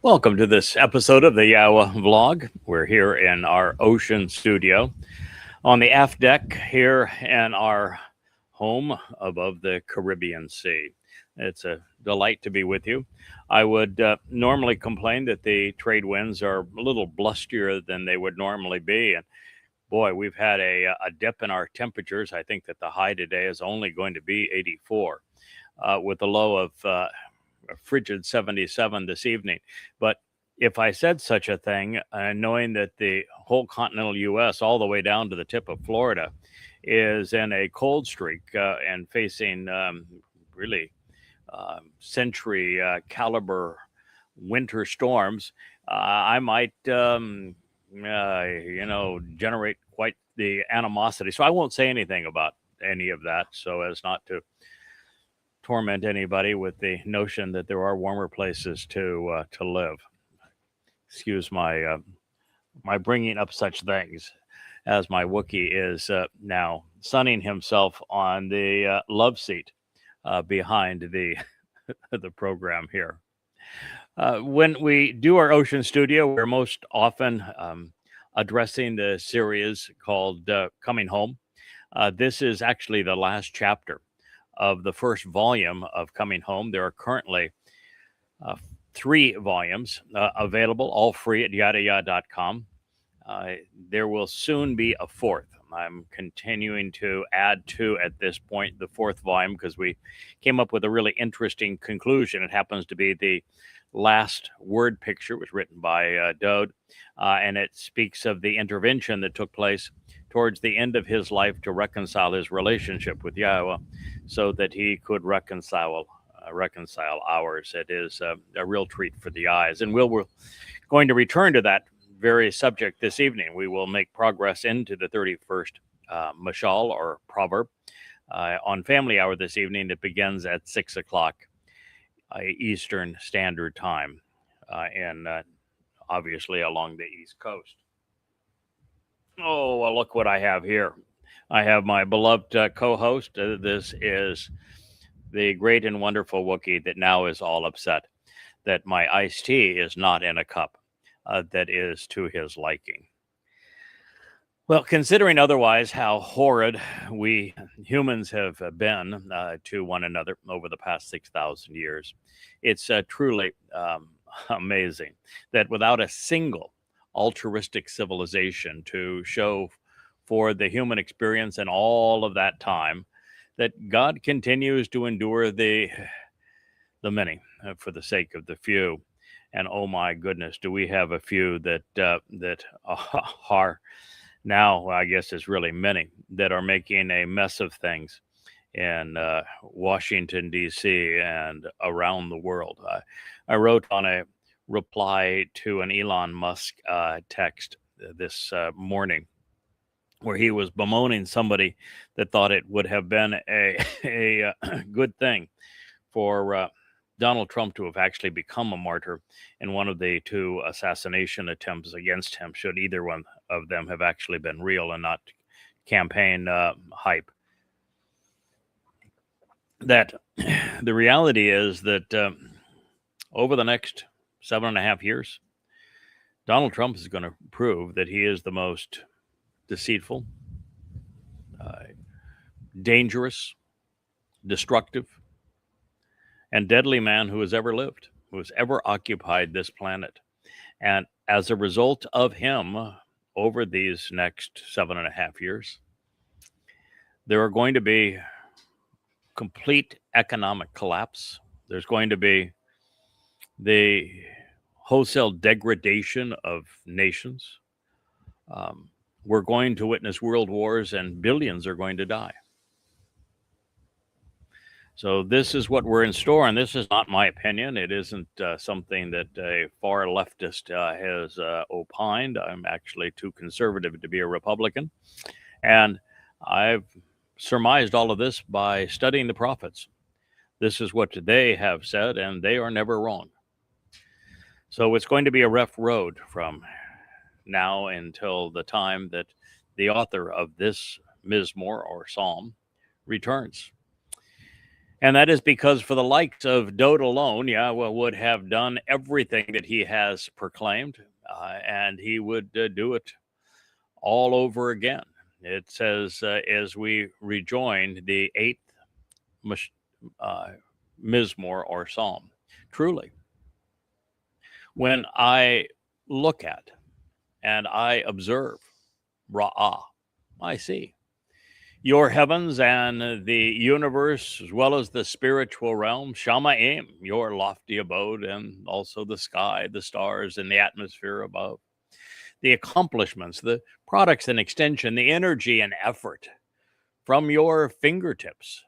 Welcome to this episode of the Yahowah vlog. We're here in our ocean studio on the aft deck here in our home above the Caribbean Sea. It's a delight to be with you. I would normally complain that the trade winds are a little blustier than they would normally be. And boy, we've had a dip in our temperatures. I think that the high today is only going to be 84 with a low of a frigid 77 this evening. But if I said such a thing, knowing that the whole continental U.S., all the way down to the tip of Florida, is in a cold streak and facing really century caliber winter storms, I might, generate quite the animosity. So I won't say anything about any of that so as not to torment anybody with the notion that there are warmer places to live. Excuse my bringing up such things, as my Wookiee is now sunning himself on the love seat behind the the program here. When we do our ocean studio, we're most often addressing the series called Coming Home. This is actually the last chapter of the first volume of Coming Home. There are currently 3 volumes available, all free at yahowah.com. There will soon be a 4th. I'm continuing to add to, at this point, the 4th volume because we came up with a really interesting conclusion. It happens to be the last word picture. It was written by Dode, and it speaks of the intervention that took place towards the end of his life to reconcile his relationship with Yahowah so that he could reconcile ours. It is a real treat for the eyes. And we're going to return to that very subject this evening. We will make progress into the 31st mashal or proverb on Family Hour this evening. It begins at 6 o'clock Eastern Standard Time and obviously along the East Coast. Oh, well, look what I have here. I have my beloved co-host. This is the great and wonderful Wookiee that now is all upset that my iced tea is not in a cup that is to his liking. Well, considering otherwise how horrid we humans have been to one another over the past 6,000 years, it's truly amazing that without a single altruistic civilization to show for the human experience and all of that time, that God continues to endure the many for the sake of the few. And oh my goodness, do we have a few that are now, I guess it's really many, that are making a mess of things in Washington, D.C. and around the world. I wrote on a reply to an Elon Musk text this morning where he was bemoaning somebody that thought it would have been a good thing for Donald Trump to have actually become a martyr in one of the 2 assassination attempts against him, should either one of them have actually been real and not campaign hype. That the reality is that over the next 7.5 years, Donald Trump is going to prove that he is the most deceitful, dangerous, destructive, and deadly man who has ever lived, who has ever occupied this planet. And as a result of him, over these next 7.5 years, there are going to be complete economic collapse. There's going to be the wholesale degradation of nations. We're going to witness world wars and billions are going to die. So this is what we're in store, and this is not my opinion. It isn't something that a far leftist has opined. I'm actually too conservative to be a Republican. And I've surmised all of this by studying the prophets. This is what they have said, and they are never wrong. So it's going to be a rough road from now until the time that the author of this Mizmowr or Psalm returns. And that is because for the likes of Dode alone, Yahweh would have done everything that he has proclaimed, and he would do it all over again. It says, as we rejoin the eighth uh, Mizmowr or Psalm, truly, when I look at and I observe, Ra'ah, I see your heavens and the universe, as well as the spiritual realm, Shamayim, your lofty abode, and also the sky, the stars, and the atmosphere above. The accomplishments, the products and extension, the energy and effort from your fingertips,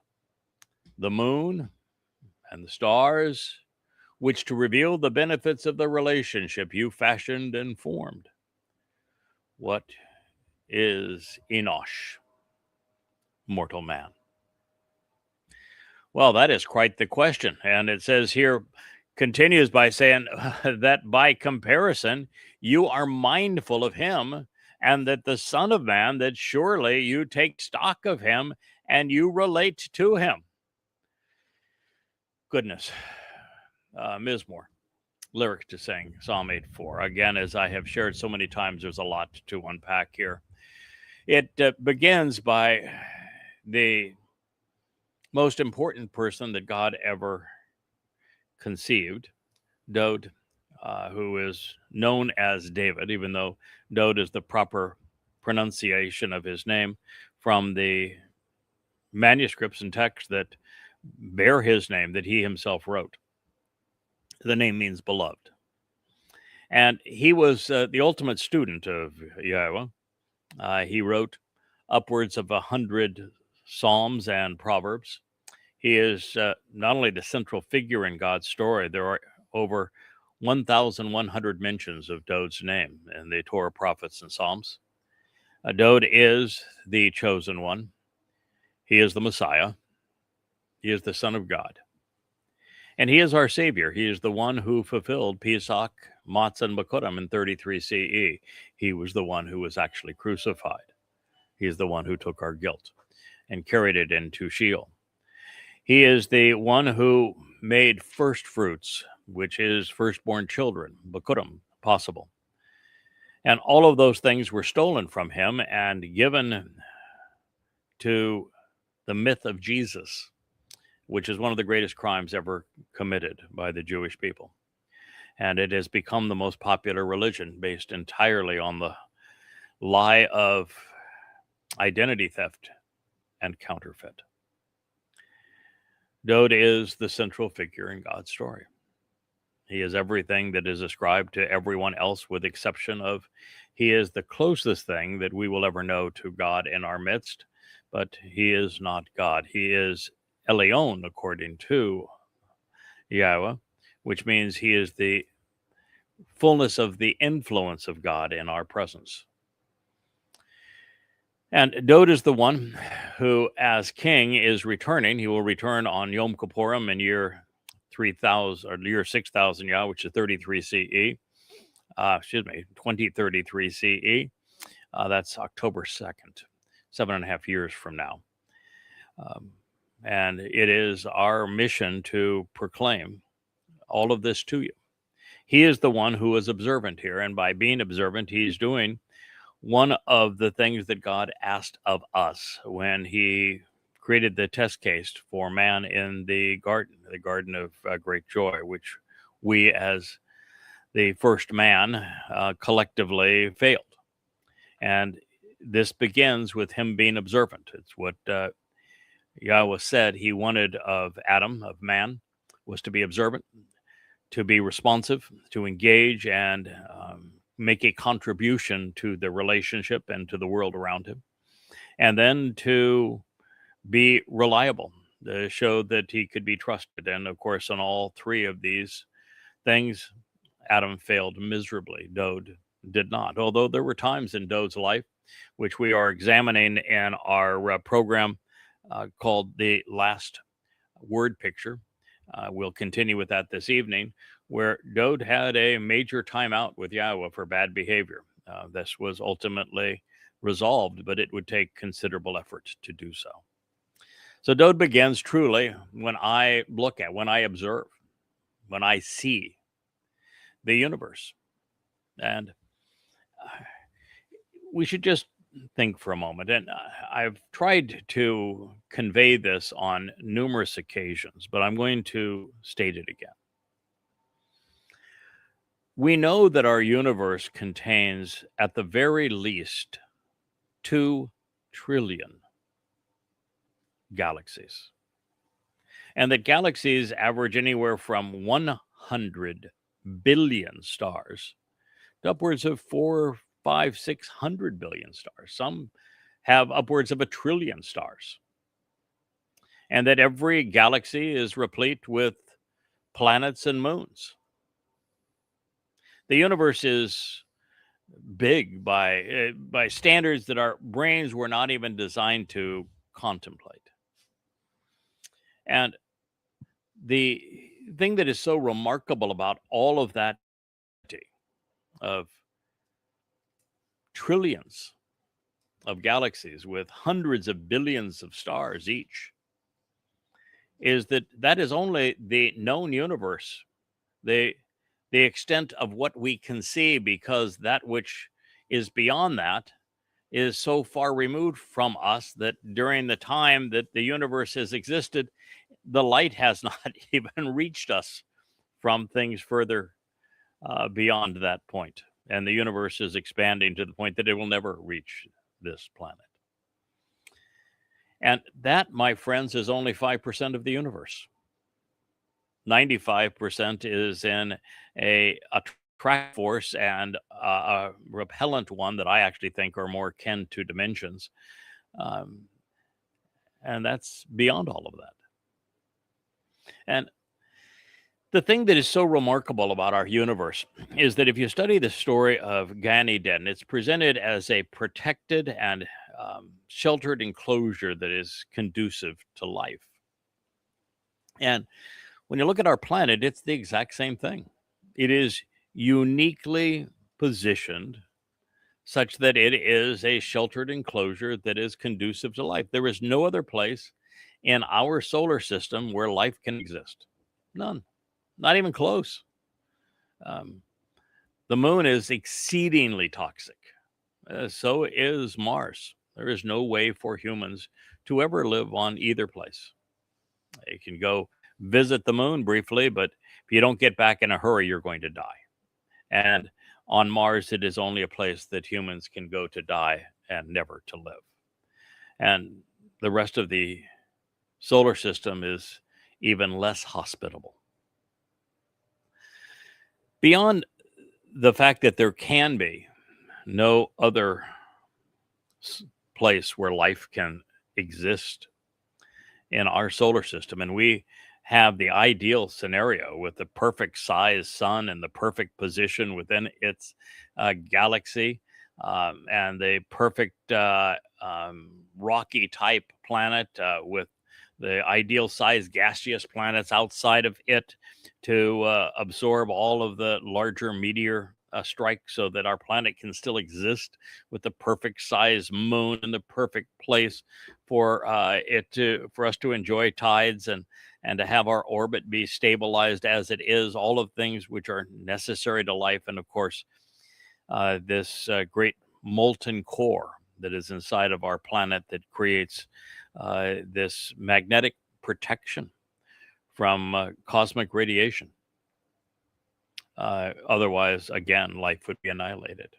the moon and the stars, which to reveal the benefits of the relationship you fashioned and formed. What is Enosh, mortal man? Well, that is quite the question. And it says here, continues by saying that by comparison, you are mindful of him, and that the Son of Man, that surely you take stock of him and you relate to him. Goodness. Mizmowr, lyrics to sing, Psalm 8:4. Again, as I have shared so many times, there's a lot to unpack here. It begins by the most important person that God ever conceived, Dode, who is known as David, even though Dode is the proper pronunciation of his name from the manuscripts and texts that bear his name that he himself wrote. The name means beloved. And he was the ultimate student of Yahowah. He wrote upwards of 100 Psalms and Proverbs. He is not only the central figure in God's story, there are over 1,100 mentions of Dode's name in the Torah, prophets, and Psalms. Dode is the chosen one. He is the Messiah. He is the Son of God. And he is our Savior. He is the one who fulfilled Pesach, Matzah, and Mow'edym in 33 CE. He was the one who was actually crucified. He is the one who took our guilt and carried it into Sheol. He is the one who made first fruits, which is firstborn children, Mow'edym, possible. And all of those things were stolen from him and given to the myth of Jesus, which is one of the greatest crimes ever committed by the Jewish people. And it has become the most popular religion based entirely on the lie of identity theft and counterfeit. Dode is the central figure in God's story. He is everything that is ascribed to everyone else, with exception of he is the closest thing that we will ever know to God in our midst, but he is not God. He is Elyon, according to Yahowah, which means he is the fullness of the influence of God in our presence. And Dode is the one who, as king, is returning. He will return on Yom Kippurim in year 3000 or year 6000, which is 33 CE. 2033 CE. That's October 2nd, 7.5 years from now. And it is our mission to proclaim all of this to you. He is the one who is observant here. And by being observant, he's doing one of the things that God asked of us when he created the test case for man in the garden of great joy, which we as the first man collectively failed. And this begins with him being observant. It's what Yahweh said he wanted of Adam, of man, was to be observant, to be responsive, to engage, and make a contribution to the relationship and to the world around him. And then to be reliable, to show that he could be trusted. And of course, on all three of these things, Adam failed miserably. Dode did not. Although there were times in Dode's life, which we are examining in our program called The Last Word Picture. We'll continue with that this evening, where Dode had a major timeout with Yahowah for bad behavior. This was ultimately resolved, but it would take considerable effort to do so. So Dode begins truly when I look at, when I observe, when I see the universe. And we should just think for a moment. And I've tried to convey this on numerous occasions, but I'm going to state it again. We know that our universe contains, at the very least, 2 trillion galaxies, and that galaxies average anywhere from 100 billion stars to upwards of 4, 5, 600 billion stars. Some have upwards of 1 trillion stars, and that every galaxy is replete with planets and moons. The universe is big by standards that our brains were not even designed to contemplate. And the thing that is so remarkable about all of that, of trillions of galaxies with hundreds of billions of stars each, is that that is only the known universe, the extent of what we can see, because that which is beyond that is so far removed from us that during the time that the universe has existed, the light has not even reached us from things further beyond that point. And the universe is expanding to the point that it will never reach this planet. And that, my friends, is only 5% of the universe. 95% is in a attract force and a repellent one that I actually think are more akin to dimensions. And that's beyond all of that. And the thing that is so remarkable about our universe is that if you study the story of Gan Eden, it's presented as a protected and sheltered enclosure that is conducive to life. And when you look at our planet, it's the exact same thing. It is uniquely positioned such that it is a sheltered enclosure that is conducive to life. There is no other place in our solar system where life can exist. None. Not even close. The moon is exceedingly toxic. So is Mars. There is no way for humans to ever live on either place. You can go visit the moon briefly, but if you don't get back in a hurry, you're going to die. And on Mars, it is only a place that humans can go to die and never to live. And the rest of the solar system is even less hospitable. Beyond the fact that there can be no other place where life can exist in our solar system, and we have the ideal scenario with the perfect size sun and the perfect position within its galaxy, and the perfect rocky type planet with the ideal size gaseous planets outside of it to absorb all of the larger meteor strikes, so that our planet can still exist with the perfect size moon and the perfect place for for us to enjoy tides and to have our orbit be stabilized as it is, all of things which are necessary to life. And of course, this great molten core that is inside of our planet that creates this magnetic protection from cosmic radiation. Otherwise, again, life would be annihilated.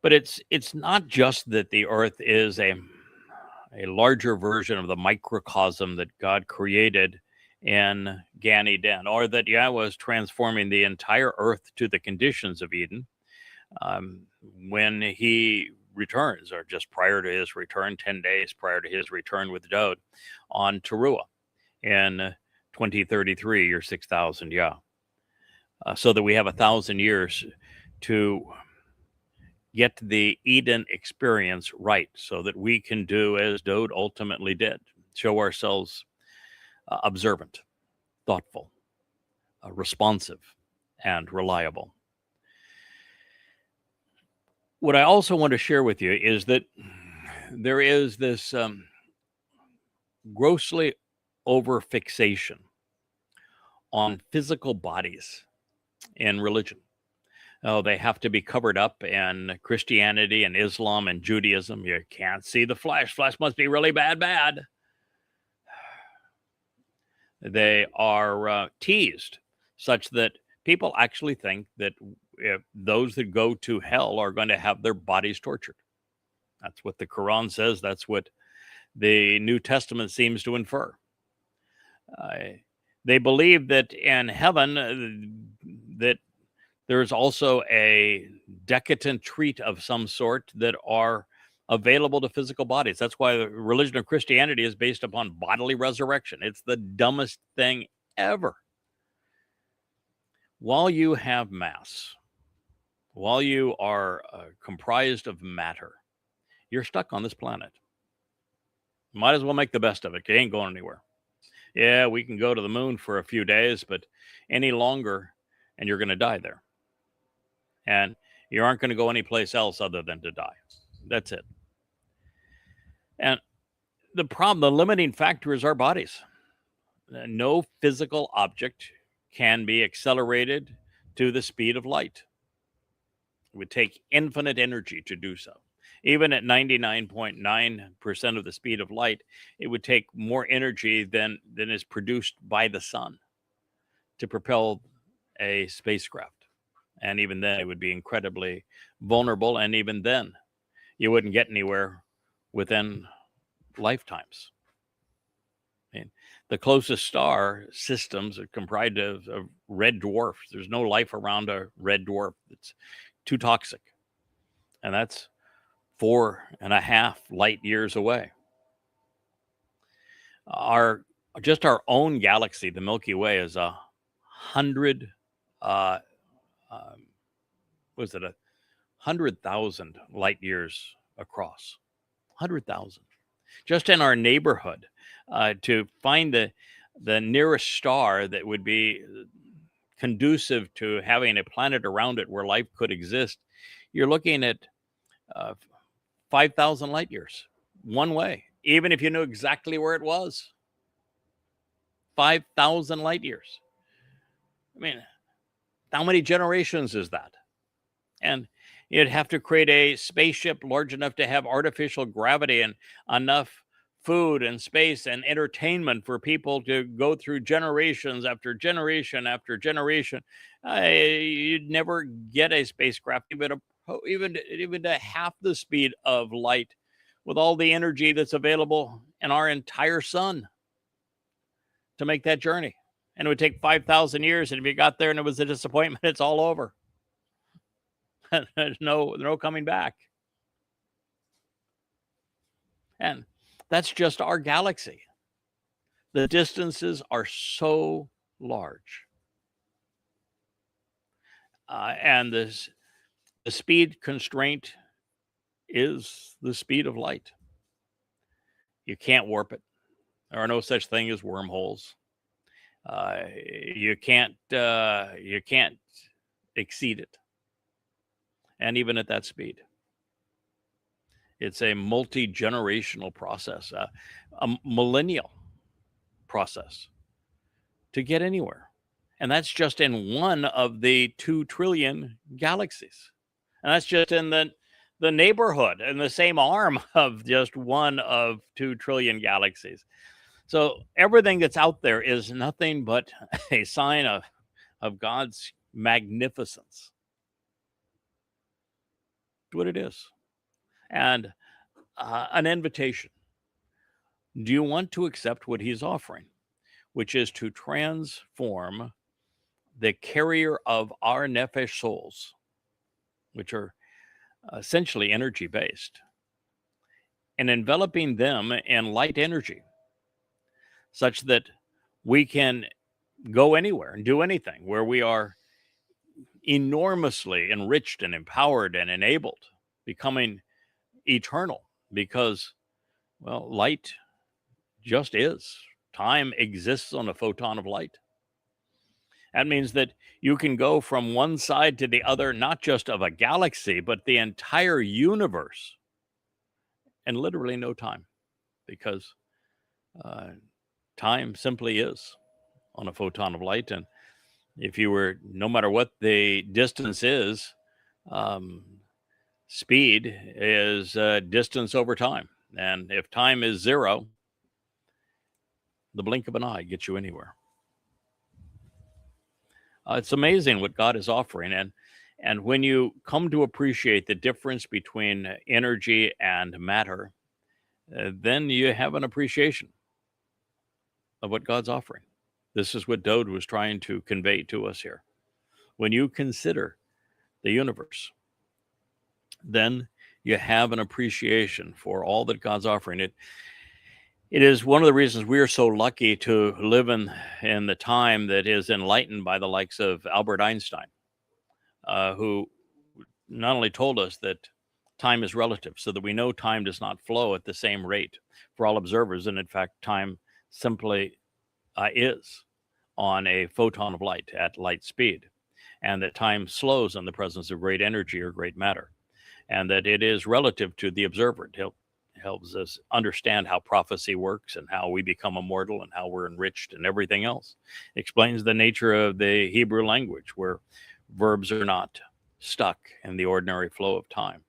But it's not just that the Earth is a larger version of the microcosm that God created in Gan Eden, or that Yahowah is transforming the entire Earth to the conditions of Eden when he returns, or just prior to his return, 10 days prior to his return with Dode on Teruah in 2033, year 6000 Yah. So that we have 1,000 years to get the Eden experience right, so that we can do as Dode ultimately did, show ourselves observant, thoughtful, responsive, and reliable. What I also want to share with you is that there is this grossly over fixation on physical bodies in religion. Oh, they have to be covered up in Christianity and Islam and Judaism. You can't see the flesh. Flesh must be really bad. They are teased such that people actually think that if those that go to hell are going to have their bodies tortured. That's what the Quran says. That's what the New Testament seems to infer. They believe that in heaven, that there's also a decadent treat of some sort that are available to physical bodies. That's why the religion of Christianity is based upon bodily resurrection. It's the dumbest thing ever. While you have mass, while you are comprised of matter, you're stuck on this planet. Might as well make the best of it. You ain't going anywhere. Yeah, we can go to the moon for a few days, but any longer, and you're going to die there. And you aren't going to go anyplace else other than to die. That's it. And the problem, the limiting factor is our bodies. No physical object can be accelerated to the speed of light. It would take infinite energy to do so. Even at 99.9% of the speed of light, it would take more energy than is produced by the sun to propel a spacecraft. And even then, it would be incredibly vulnerable. And even then, you wouldn't get anywhere within lifetimes. I mean, the closest star systems are comprised of red dwarfs. There's no life around a red dwarf. It's too toxic. And that's 4.5 light years away. Our own galaxy, the Milky Way, is 100. Was it 100,000 light years across? 100,000. Just in our neighborhood, to find the nearest star that would be conducive to having a planet around it where life could exist, you're looking at 5,000 light years one way, even if you knew exactly where it was. 5,000 light years. I mean, how many generations is that? And you'd have to create a spaceship large enough to have artificial gravity and enough food and space and entertainment for people to go through generations after generation after generation. You'd never get a spacecraft even to half the speed of light with all the energy that's available in our entire sun to make that journey. And it would take 5,000 years. And if you got there and it was a disappointment, it's all over. There's no coming back. And that's just our galaxy. The distances are so large. And the speed constraint is the speed of light. You can't warp it. There are no such thing as wormholes. You can't exceed it. And even at that speed, it's a multi-generational process, a millennial process to get anywhere. And that's just in one of the 2 trillion galaxies. And that's just in the neighborhood, in the same arm of just one of 2 trillion galaxies. So everything that's out there is nothing but a sign of God's magnificence. What it is. And an invitation. Do you want to accept what he's offering, which is to transform the carrier of our nefesh souls, which are essentially energy based, and enveloping them in light energy such that we can go anywhere and do anything, where we are enormously enriched and empowered and enabled, becoming eternal, because, well, light just is. Time exists on a photon of light. That means that you can go from one side to the other, not just of a galaxy, but the entire universe, in literally no time, because Uh, time simply is on a photon of light. And if you were, no matter what the distance is, um, speed is distance over time. And if time is zero, the blink of an eye gets you anywhere. It's amazing what God is offering. And when you come to appreciate the difference between energy and matter, then you have an appreciation of what God's offering. This is what Dode was trying to convey to us here. When you consider the universe, then you have an appreciation for all that God's offering. It is one of the reasons we are so lucky to live in the time that is enlightened by the likes of Albert Einstein, who not only told us that time is relative, so that we know time does not flow at the same rate for all observers. And in fact, time simply is on a photon of light at light speed, and that time slows in the presence of great energy or great matter, and that it is relative to the observer. It helps us understand how prophecy works and how we become immortal and how we're enriched and everything else. It explains the nature of the Hebrew language, where verbs are not stuck in the ordinary flow of time.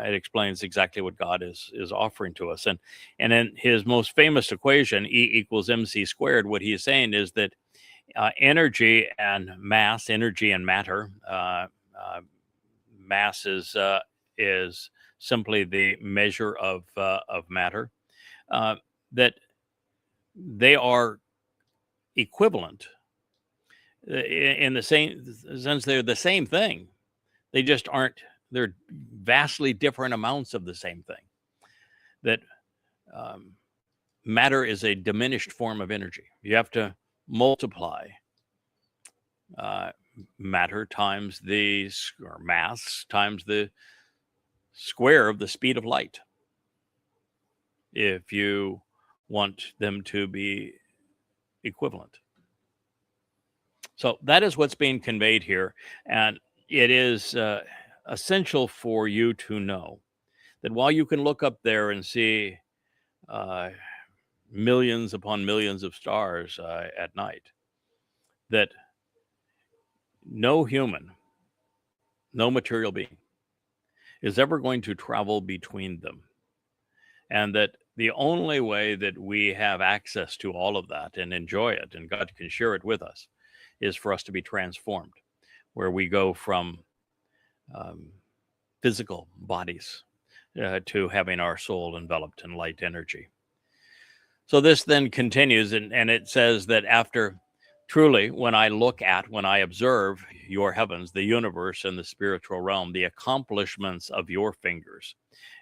It explains exactly what God is offering to us. And in his most famous equation, E equals mc squared, what he is saying is that energy and mass, energy and matter, mass is simply the measure of matter, that they are equivalent in the same sense. They're the same thing. They just aren't. They're vastly different amounts of the same thing. That matter is a diminished form of energy. You have to multiply matter times or mass times the square of the speed of light if you want them to be equivalent. So that is what's being conveyed here. And it is essential for you to know that while you can look up there and see millions upon millions of stars at night, that no human, no material being is ever going to travel between them. And that the only way that we have access to all of that and enjoy it, and God can share it with us, is for us to be transformed, where we go from physical bodies to having our soul enveloped in light energy. So this then continues, and it says that after, truly, when I observe your heavens, the universe, and the spiritual realm, the accomplishments of your fingers.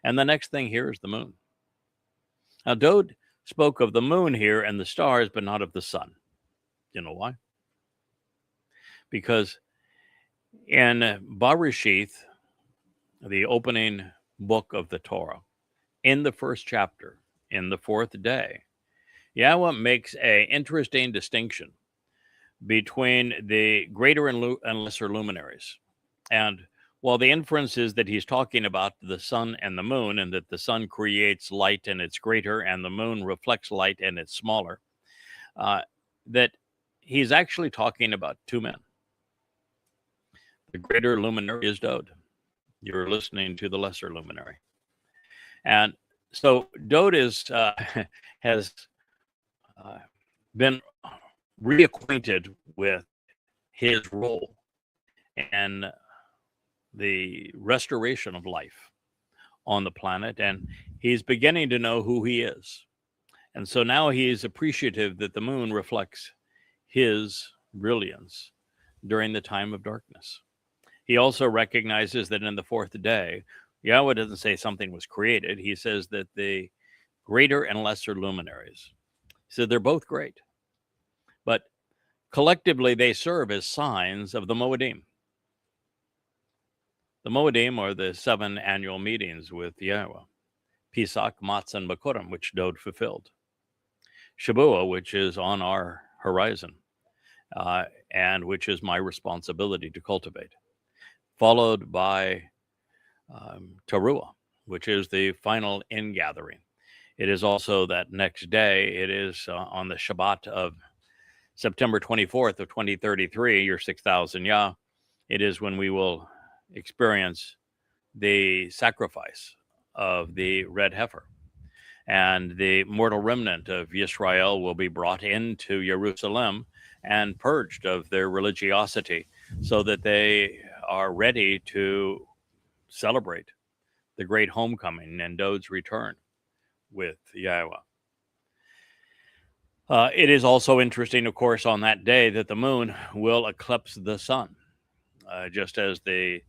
And the next thing here is the moon. Now, Dode spoke of the moon here and the stars, but not of the sun. You know why? Because in Bereshith, the opening book of the Torah, in the first chapter, in the fourth day, Yahowah makes an interesting distinction between the greater and lesser luminaries. And while the inference is that he's talking about the sun and the moon, and that the sun creates light and it's greater, and the moon reflects light and it's smaller, that he's actually talking about two men. The greater luminary is Dode. You're listening to the lesser luminary. And so Dode has been reacquainted with his role in the restoration of life on the planet, and he's beginning to know who he is. And so now he is appreciative that the moon reflects his brilliance during the time of darkness. He also recognizes that in the fourth day, Yahowah doesn't say something was created. He says that the greater and lesser luminaries, so they're both great, but collectively they serve as signs of the Mow'edym. The Mow'edym are the 7 annual meetings with Yahowah. Pesach, Matzah, and Bikurim, which Dode fulfilled. Shabuah, which is on our horizon, and which is my responsibility to cultivate. Followed by Teruah, which is the final ingathering. It is also that next day, it is on the Shabbat of September 24th of 2033, year 6000 Yah, it is when we will experience the sacrifice of the red heifer. And the mortal remnant of Israel will be brought into Jerusalem and purged of their religiosity so that they are ready to celebrate the great homecoming and Dod's return with Yahowah. It is also interesting, of course, on that day that the moon will eclipse the sun, just as the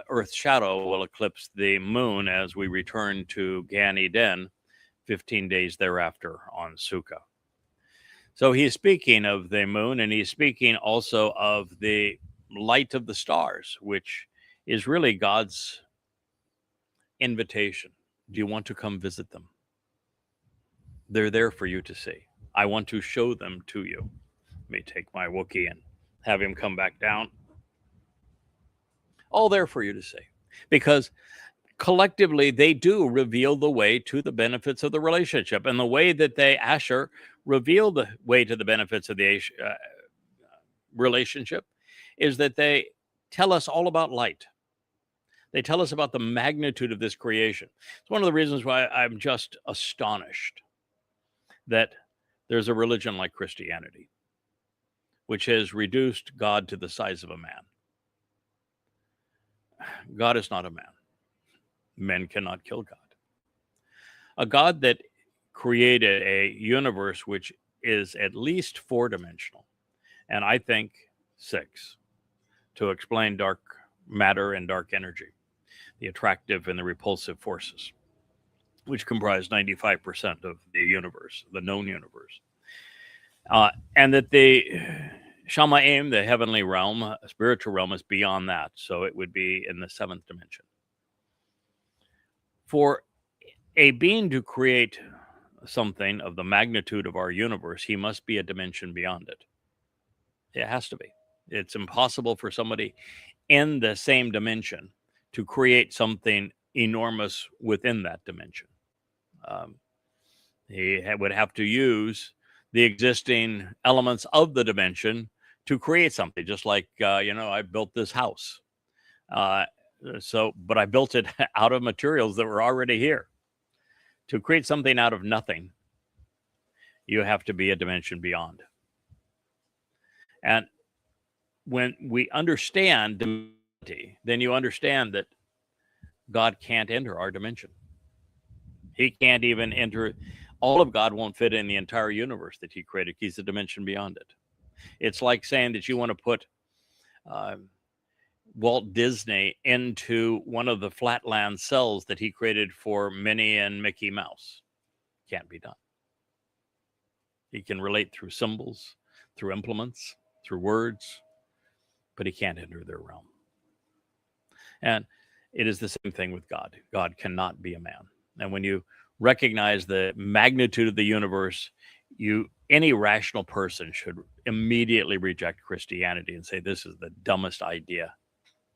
Earth's shadow will eclipse the moon as we return to Gan Eden 15 days thereafter on Sukkah. So he's speaking of the moon, and he's speaking also of the light of the stars, which is really God's invitation. Do you want to come visit them? They're there for you to see. I want to show them to you. Let me take my Wookiee and have him come back down. All there for you to see. Because collectively, they do reveal the way to the benefits of the relationship. And the way that Asher, reveal the way to the benefits of the relationship is that they tell us all about light. They tell us about the magnitude of this creation. It's one of the reasons why I'm just astonished that there's a religion like Christianity, which has reduced God to the size of a man. God is not a man. Men cannot kill God. A God that created a universe which is at least 4-dimensional, and I think 6, to explain dark matter and dark energy, the attractive and the repulsive forces, which comprise 95% of the universe, the known universe. And that the Shamayim, the heavenly realm, spiritual realm, is beyond that. So it would be in the 7th dimension. For a being to create something of the magnitude of our universe, he must be a dimension beyond it. It has to be. It's impossible for somebody in the same dimension to create something enormous within that dimension. He would have to use the existing elements of the dimension to create something, just like, I built this house. But I built it out of materials that were already here. To create something out of nothing, you have to be a dimension beyond. And when we understand divinity, then you understand that God can't enter our dimension. He can't even enter. All of God won't fit in the entire universe that he created. He's a dimension beyond it. It's like saying that you want to put Walt Disney into one of the flatland cells that he created for Minnie and Mickey Mouse. Can't be done. He can relate through symbols, through implements, through words, but he can't enter their realm. And it is the same thing with God. God cannot be a man. And when you recognize the magnitude of the universe, any rational person should immediately reject Christianity and say, this is the dumbest idea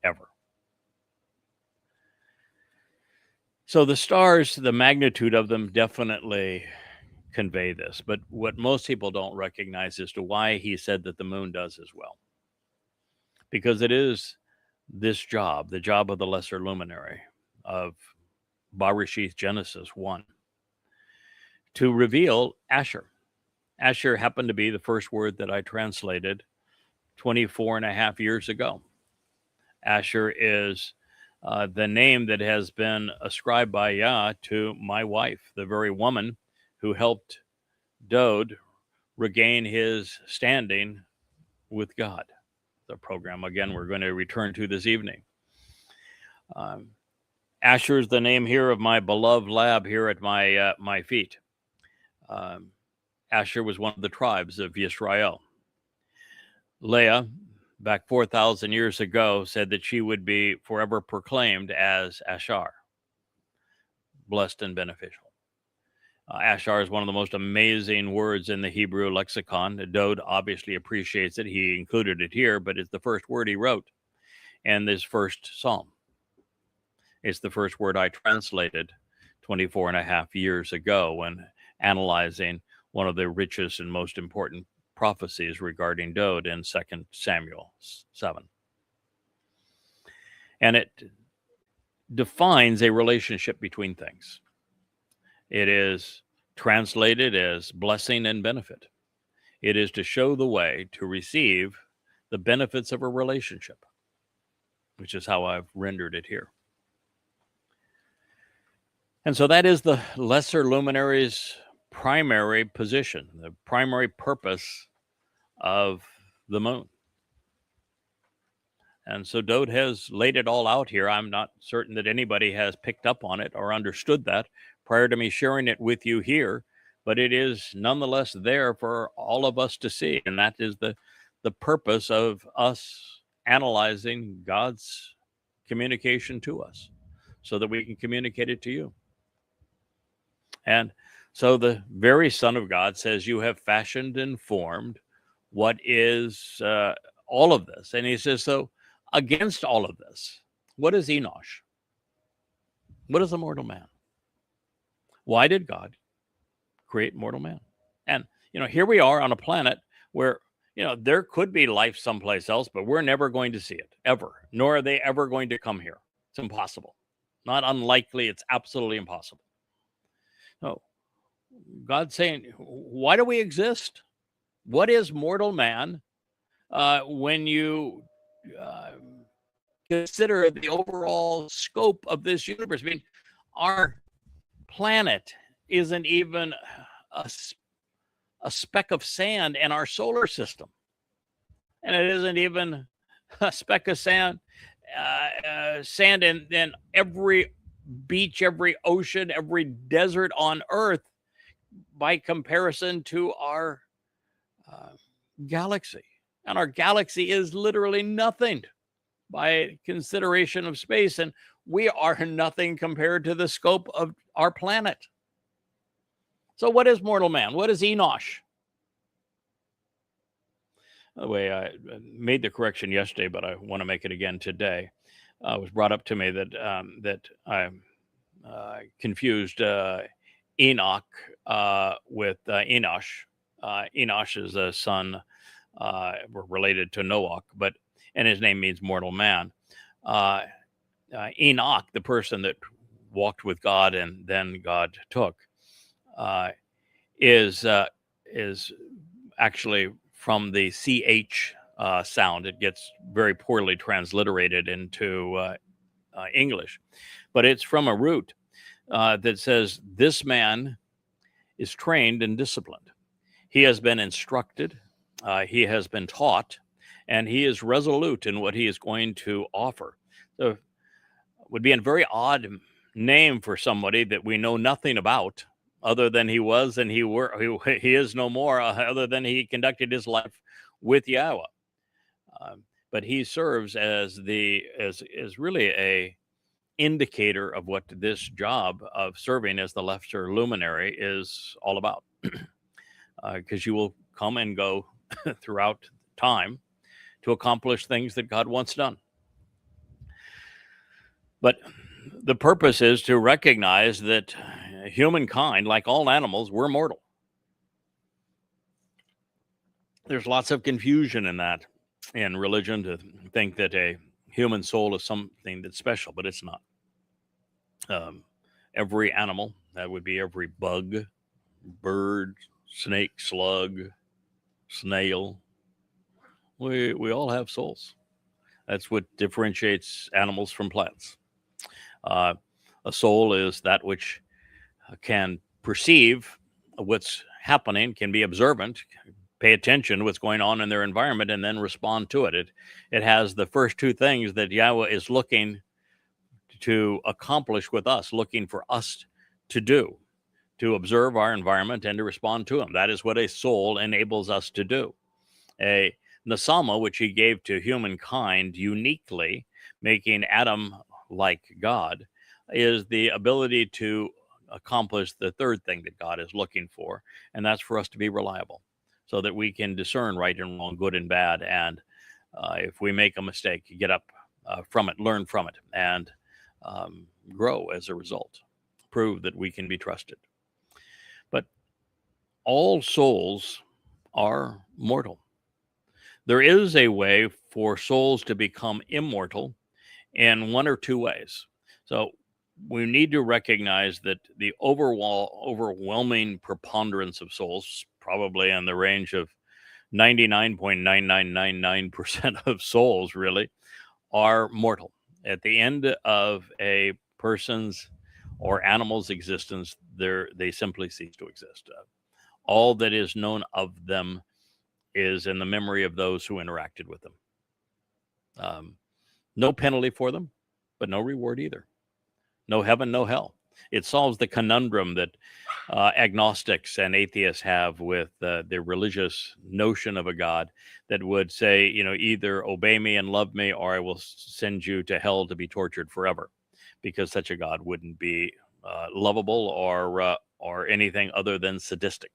ever. So the stars, the magnitude of them definitely convey this. But what most people don't recognize as to why he said that the moon does as well. Because it is this job, the job of the lesser luminary of Bereshith Genesis 1, to reveal Asher. Asher happened to be the first word that I translated 24 and a half years ago. Asher is the name that has been ascribed by Yah to my wife, the very woman who helped Dod regain his standing with God. The program, again, we're going to return to this evening. Asher is the name here of my beloved lab here at my feet. Asher was one of the tribes of Yisrael. Leah, back 4,000 years ago, said that she would be forever proclaimed as Asher, blessed and beneficial. Asher is one of the most amazing words in the Hebrew lexicon. Dod obviously appreciates it. He included it here, but it's the first word he wrote in this first psalm. It's the first word I translated 24 and a half years ago when analyzing one of the richest and most important prophecies regarding Dowd in 2 Samuel 7. And it defines a relationship between things. It is translated as blessing and benefit. It is to show the way to receive the benefits of a relationship, which is how I've rendered it here. And so that is the lesser luminary's primary position, the primary purpose of the moon. And so Dowd has laid it all out here. I'm not certain that anybody has picked up on it or understood that prior to me sharing it with you here, but it is nonetheless there for all of us to see. And that is the purpose of us analyzing God's communication to us so that we can communicate it to you. And so the very Son of God says, you have fashioned and formed what is all of this. And he says, so against all of this, what is Enosh? What is a mortal man? Why did God create mortal man? And, here we are on a planet where, there could be life someplace else, but we're never going to see it, ever. Nor are they ever going to come here. It's impossible. Not unlikely. It's absolutely impossible. No. God's saying, why do we exist? What is mortal man when you consider the overall scope of this universe? I mean, our planet isn't even a speck of sand in our solar system. And it isn't even a speck of sand in every beach, every ocean, every desert on Earth by comparison to our galaxy. And our galaxy is literally nothing by consideration of space. And we are nothing compared to the scope of our planet. So what is mortal man? What is Enosh? By the way, I made the correction yesterday, but I want to make it again today. It was brought up to me that I confused Enoch with Enosh. Enosh is a son related to Noach, and his name means mortal man. Enoch, the person that walked with God and then God took, is actually from the CH sound. It gets very poorly transliterated into English, but it's from a root that says, this man is trained and disciplined. He has been instructed, he has been taught, and he is resolute in what he is going to offer. So it would be a very odd name for somebody that we know nothing about, other than he was and he is no more, other than he conducted his life with Yahowah. But he serves as really a indicator of what this job of serving as the lesser luminary is all about. Because you will come and go throughout time to accomplish things that God wants done. But the purpose is to recognize that humankind, like all animals, we're mortal. There's lots of confusion in that, in religion, to think that a human soul is something that's special, but it's not. Every animal, that would be every bug, bird, snake, slug, snail, we all have souls. That's what differentiates animals from plants. A soul is that which can perceive what's happening, can be observant, pay attention to what's going on in their environment, and then respond to it. It has the first two things that Yahowah is looking to accomplish with us, looking for us to do, to observe our environment and to respond to them. That is what a soul enables us to do. A Nasama, which he gave to humankind uniquely, making Adam like God, is the ability to accomplish the third thing that God is looking for, and that's for us to be reliable, so that we can discern right and wrong, good and bad, and if we make a mistake, get up from it, learn from it, and grow as a result. prove that we can be trusted. But all souls are mortal. There is a way for souls to become immortal in one or two ways. So we need to recognize that the overwhelming preponderance of souls, probably in the range of 99.9999% of souls really, are mortal. At the end of a person's or animal's existence, they simply cease to exist. All that is known of them is in the memory of those who interacted with them. No penalty for them, but no reward either. No heaven, no hell. It solves the conundrum that agnostics and atheists have with the religious notion of a God that would say, either obey me and love me, or I will send you to hell to be tortured forever, because such a God wouldn't be lovable or anything other than sadistic.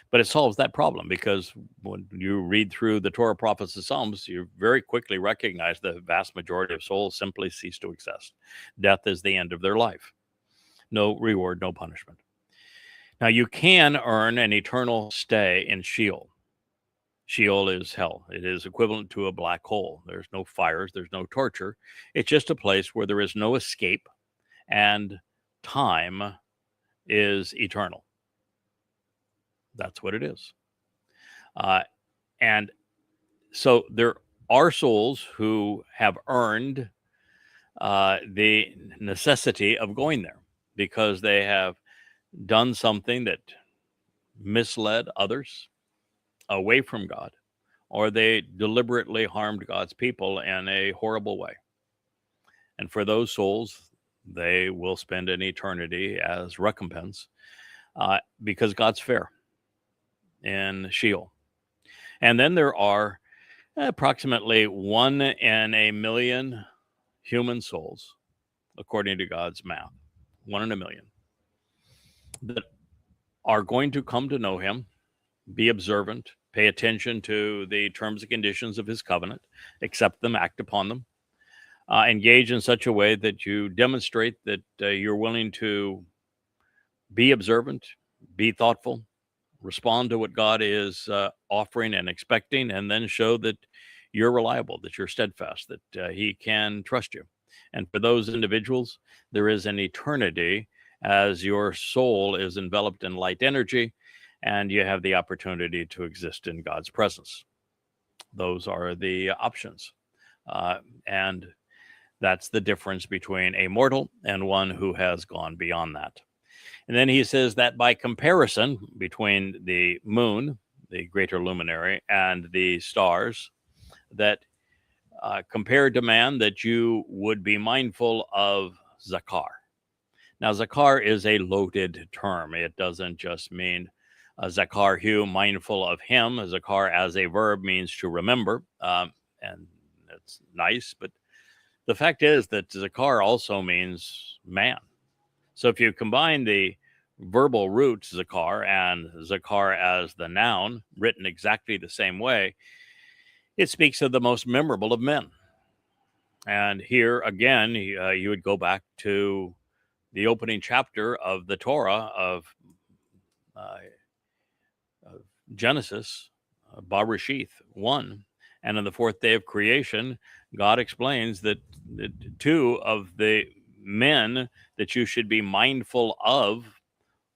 But it solves that problem, because when you read through the Torah, prophets, and Psalms, you very quickly recognize the vast majority of souls simply cease to exist. Death is the end of their life. No reward, no punishment. Now, you can earn an eternal stay in Sheol. Sheol is hell. It is equivalent to a black hole. There's no fires, there's no torture. It's just a place where there is no escape, and time is eternal. That's what it is. And so there are souls who have earned the necessity of going there because they have done something that misled others away from God, or they deliberately harmed God's people in a horrible way. And for those souls, they will spend an eternity as recompense because God's fair in Sheol. And then there are approximately 1 in a million human souls, according to God's math, 1 in a million, that are going to come to know him, be observant, pay attention to the terms and conditions of his covenant, accept them, act upon them, engage in such a way that you demonstrate that you're willing to be observant, be thoughtful, respond to what God is offering and expecting, and then show that you're reliable, that you're steadfast, that he can trust you. And for those individuals, there is an eternity as your soul is enveloped in light energy, and you have the opportunity to exist in God's presence. Those are the options. And that's the difference between a mortal and one who has gone beyond that. And then he says that by comparison between the moon, the greater luminary, and the stars, that compared to man, that you would be mindful of Zakar. Now, Zakar is a loaded term. It doesn't just mean Zakar Hu, mindful of him. Zakar as a verb means to remember, and that's nice. But the fact is that Zakar also means man. So if you combine the verbal root Zakar and Zakar as the noun, written exactly the same way, it speaks of the most memorable of men. And here again, you would go back to the opening chapter of the Torah of Genesis, Bereshith 1. And on the fourth day of creation, God explains that two of the men that you should be mindful of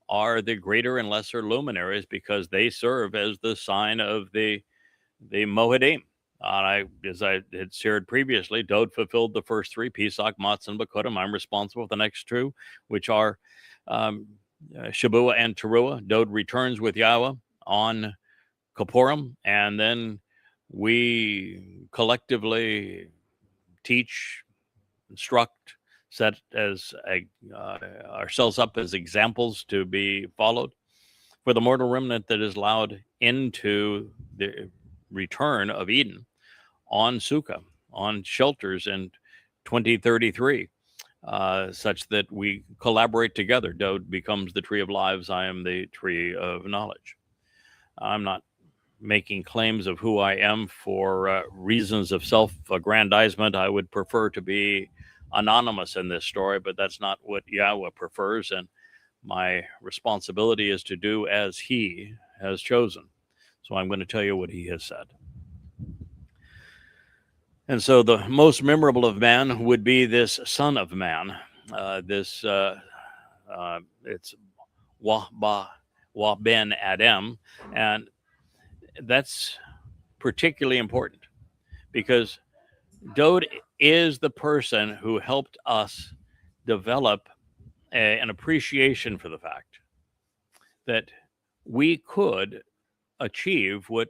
are the greater and lesser luminaries, because they serve as the sign of the Mow'edym. As I had shared previously, Dode fulfilled the first three, Pesach, Matzah, and Bakudim. I'm responsible for the next two, which are Shabuah and Teruah. Dode returns with Yahowah on Kippurim, and then we collectively teach, instruct, set as ourselves up as examples to be followed for the mortal remnant that is allowed into the return of Eden on Sukkah, on shelters in 2033, such that we collaborate together. Dode becomes the tree of lives. I am the tree of knowledge. I'm not making claims of who I am for reasons of self-aggrandizement. I would prefer to be anonymous in this story, but that's not what Yahowah prefers. And my responsibility is to do as he has chosen. So I'm going to tell you what he has said. And so the most memorable of man would be this son of man. It's Wah ben Adam. And that's particularly important because Dode is the person who helped us develop an appreciation for the fact that we could achieve what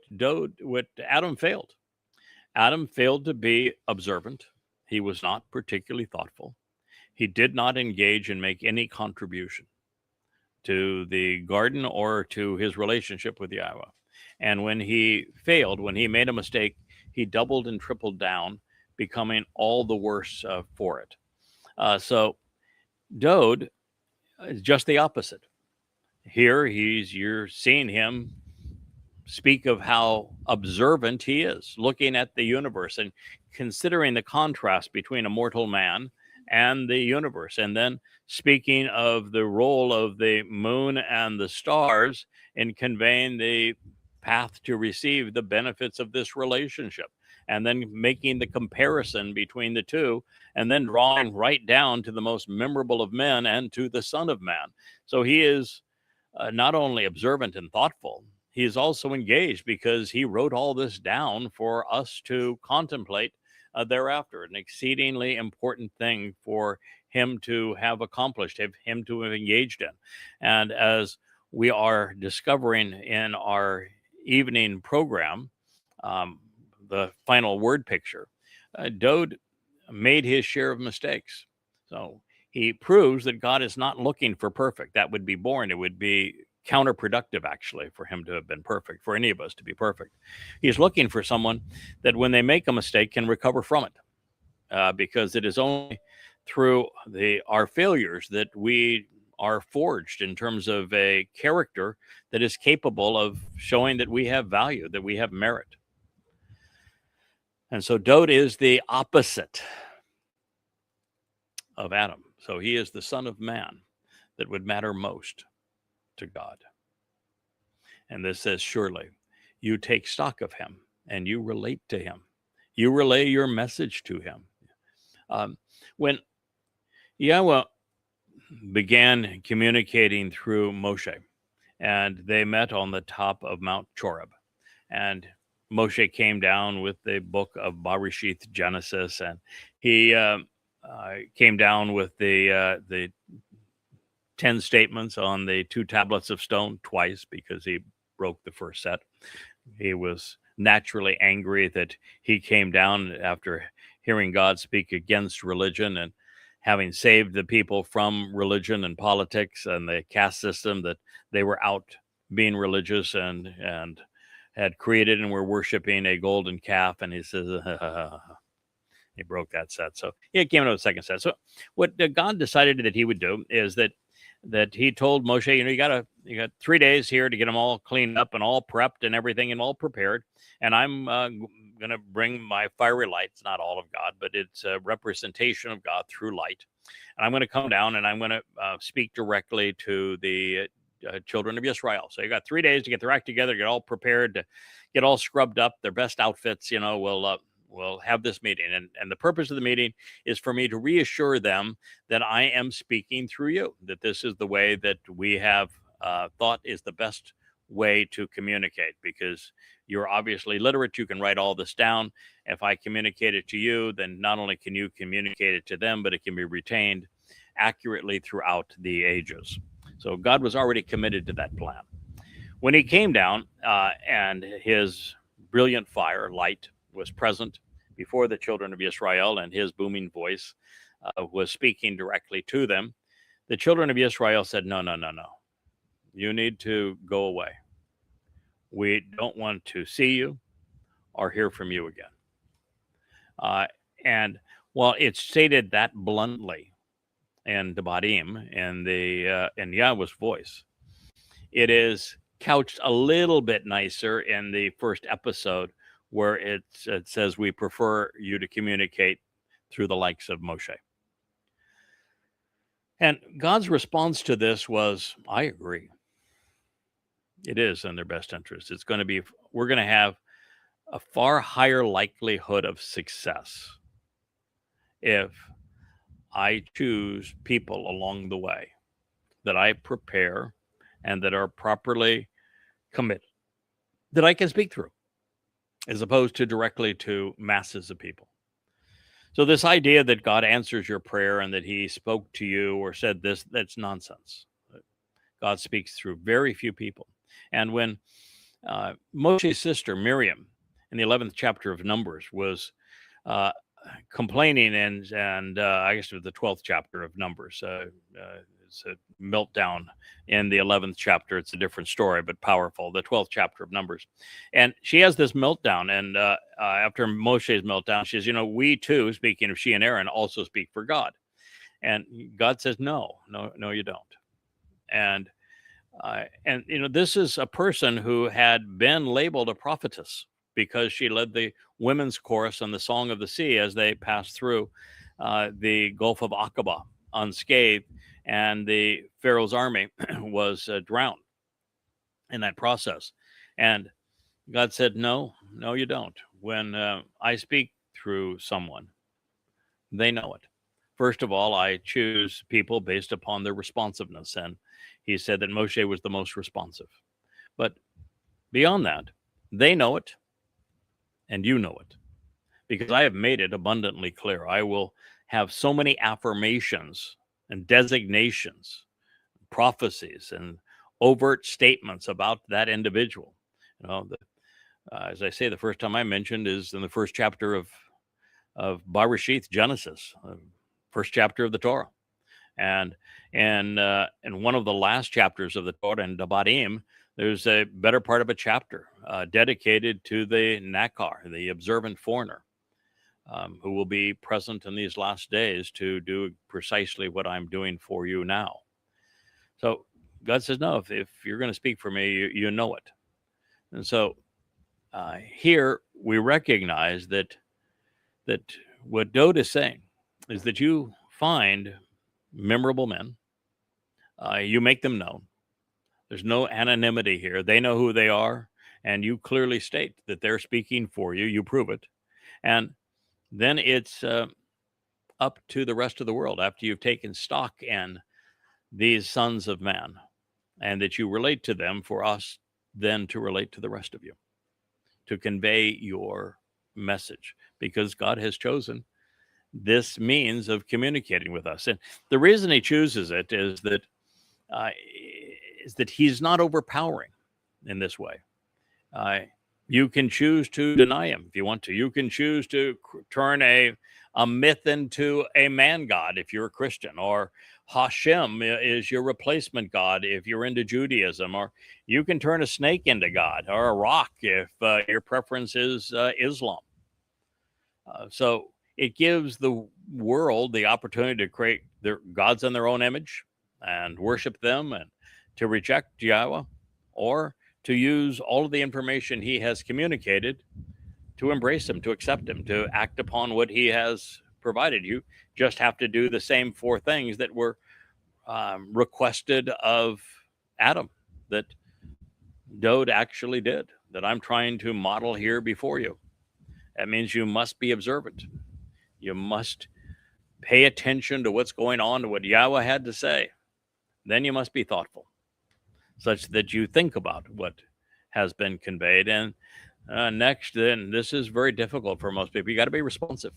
Adam failed. Adam failed to be observant. He was not particularly thoughtful. He did not engage and make any contribution to the garden or to his relationship with Yahowah. And when he failed, when he made a mistake, he doubled and tripled down, becoming all the worse for it. So Dode is just the opposite. Here, you're seeing him speak of how observant he is, looking at the universe and considering the contrast between a mortal man and the universe, and then speaking of the role of the moon and the stars in conveying the path to receive the benefits of this relationship, and then making the comparison between the two, and then drawing right down to the most memorable of men and to the Son of Man. So he is not only observant and thoughtful, he is also engaged because he wrote all this down for us to contemplate thereafter. An exceedingly important thing for him to have accomplished, him to have engaged in. And as we are discovering in our evening program, the final word picture, Dode made his share of mistakes. So he proves that God is not looking for perfect. That would be boring. It would be counterproductive, actually, for him to have been perfect, for any of us to be perfect. He's looking for someone that when they make a mistake can recover from it, because it is only through our failures that we are forged in terms of a character that is capable of showing that we have value, that we have merit. And so Dode is the opposite of Adam. So he is the Son of Man that would matter most to God. And this says, surely you take stock of him and you relate to him. You relay your message to him. When Yahowah began communicating through Moshe, and they met on the top of Mount Choreb, and Moshe came down with the book of Bereshith, Genesis, and he came down with the 10 statements on the 2 tablets of stone twice because he broke the first set. He was naturally angry that he came down after hearing God speak against religion and having saved the people from religion and politics and the caste system, that they were out being religious and had created and were worshiping a golden calf. And he says, he broke that set. So he came into the second set. So what God decided that he would do is that he told Moshe, you got 3 days here to get them all cleaned up and all prepped and everything and all prepared. And I'm going to bring my fiery light. It's not all of God, but it's a representation of God through light. And I'm going to come down and I'm going to speak directly to the children of Israel. So you got 3 days to get their act together, get all prepared, to get all scrubbed up, their best outfits. We'll have this meeting. And the purpose of the meeting is for me to reassure them that I am speaking through you, that this is the way that we have thought is the best way to communicate, because you're obviously literate. You can write all this down. If I communicate it to you, then not only can you communicate it to them, but it can be retained accurately throughout the ages. So God was already committed to that plan. When he came down and his brilliant fire, light, was present before the children of Israel, and his booming voice was speaking directly to them, the children of Israel said, no. You need to go away. We don't want to see you or hear from you again. And while it's stated that bluntly in Verbatim, in Yahweh's voice, it is couched a little bit nicer in the first episode, where it says we prefer you to communicate through the likes of Moshe. And God's response to this was, I agree. It is in their best interest. We're going to have a far higher likelihood of success if I choose people along the way that I prepare and that are properly committed, that I can speak through, as opposed to directly to masses of people. So this idea that God answers your prayer and that he spoke to you or said this, that's nonsense. God speaks through very few people. And when Moshe's sister, Miriam, in the 11th chapter of Numbers was uh, complaining, and I guess it was the 12th chapter of Numbers. It's a meltdown in the 11th chapter. It's a different story, but powerful. The 12th chapter of Numbers. And she has this meltdown. And after Moshe's meltdown, she says, we too, speaking of she and Aaron, also speak for God. And God says, no, you don't. And this is a person who had been labeled a prophetess because she led the women's chorus on the Song of the Sea as they passed through the Gulf of Aqaba unscathed, and the Pharaoh's army was drowned in that process. And God said, no, you don't. When I speak through someone, they know it. First of all, I choose people based upon their responsiveness. And he said that Moshe was the most responsive. But beyond that, they know it and you know it, because I have made it abundantly clear. I will have so many affirmations and designations, prophecies, and overt statements about that individual. As I say, the first time I mentioned is in the first chapter of Bereshith, Genesis, first chapter of the Torah. And in one of the last chapters of the Torah, in Verbatim, there's a better part of a chapter dedicated to the Nakar, the observant foreigner, who will be present in these last days to do precisely what I'm doing for you now. So God says, no, if you're going to speak for me, you know it. And so here we recognize that what Dode is saying is that you find memorable men, you make them known. There's no anonymity here. They know who they are, and you clearly state that they're speaking for you. You prove it. And then it's up to the rest of the world, after you've taken stock in these sons of man and that you relate to them, for us then to relate to the rest of you, to convey your message, because God has chosen this means of communicating with us. And the reason he chooses it is that he's not overpowering in this way. You can choose to deny him if you want to. You can choose to turn a myth into a man god if you're a Christian, or Hashem is your replacement god if you're into Judaism, or you can turn a snake into God, or a rock if your preference is Islam. So it gives the world the opportunity to create their gods in their own image and worship them, and to reject Yahowah, or to use all of the information he has communicated to embrace him, to accept him, to act upon what he has provided. You just have to do the same four things that were requested of Adam, that Dode actually did, that I'm trying to model here before you. That means you must be observant. You must pay attention to what's going on, to what Yahowah had to say. Then you must be thoughtful, such that you think about what has been conveyed. And next, then, this is very difficult for most people. You got to be responsive.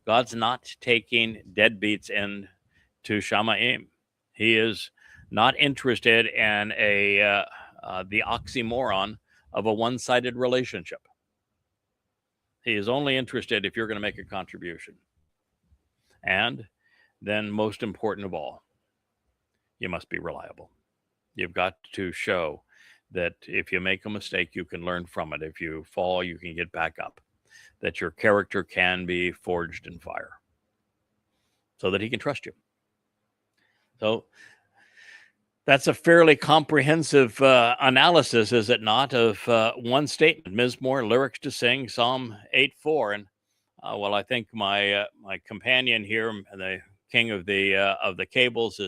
God's not taking deadbeats into Shamayim. He is not interested in the oxymoron of a one-sided relationship. He is only interested if you're going to make a contribution. And then, most important of all, you must be reliable. You've got to show that if you make a mistake, you can learn from it. If you fall, you can get back up. That your character can be forged in fire, so that he can trust you. So that's a fairly comprehensive analysis, is it not, of one statement, Mizmowr, lyrics to sing, Psalm 8:4. And I think my companion here, the king of the cables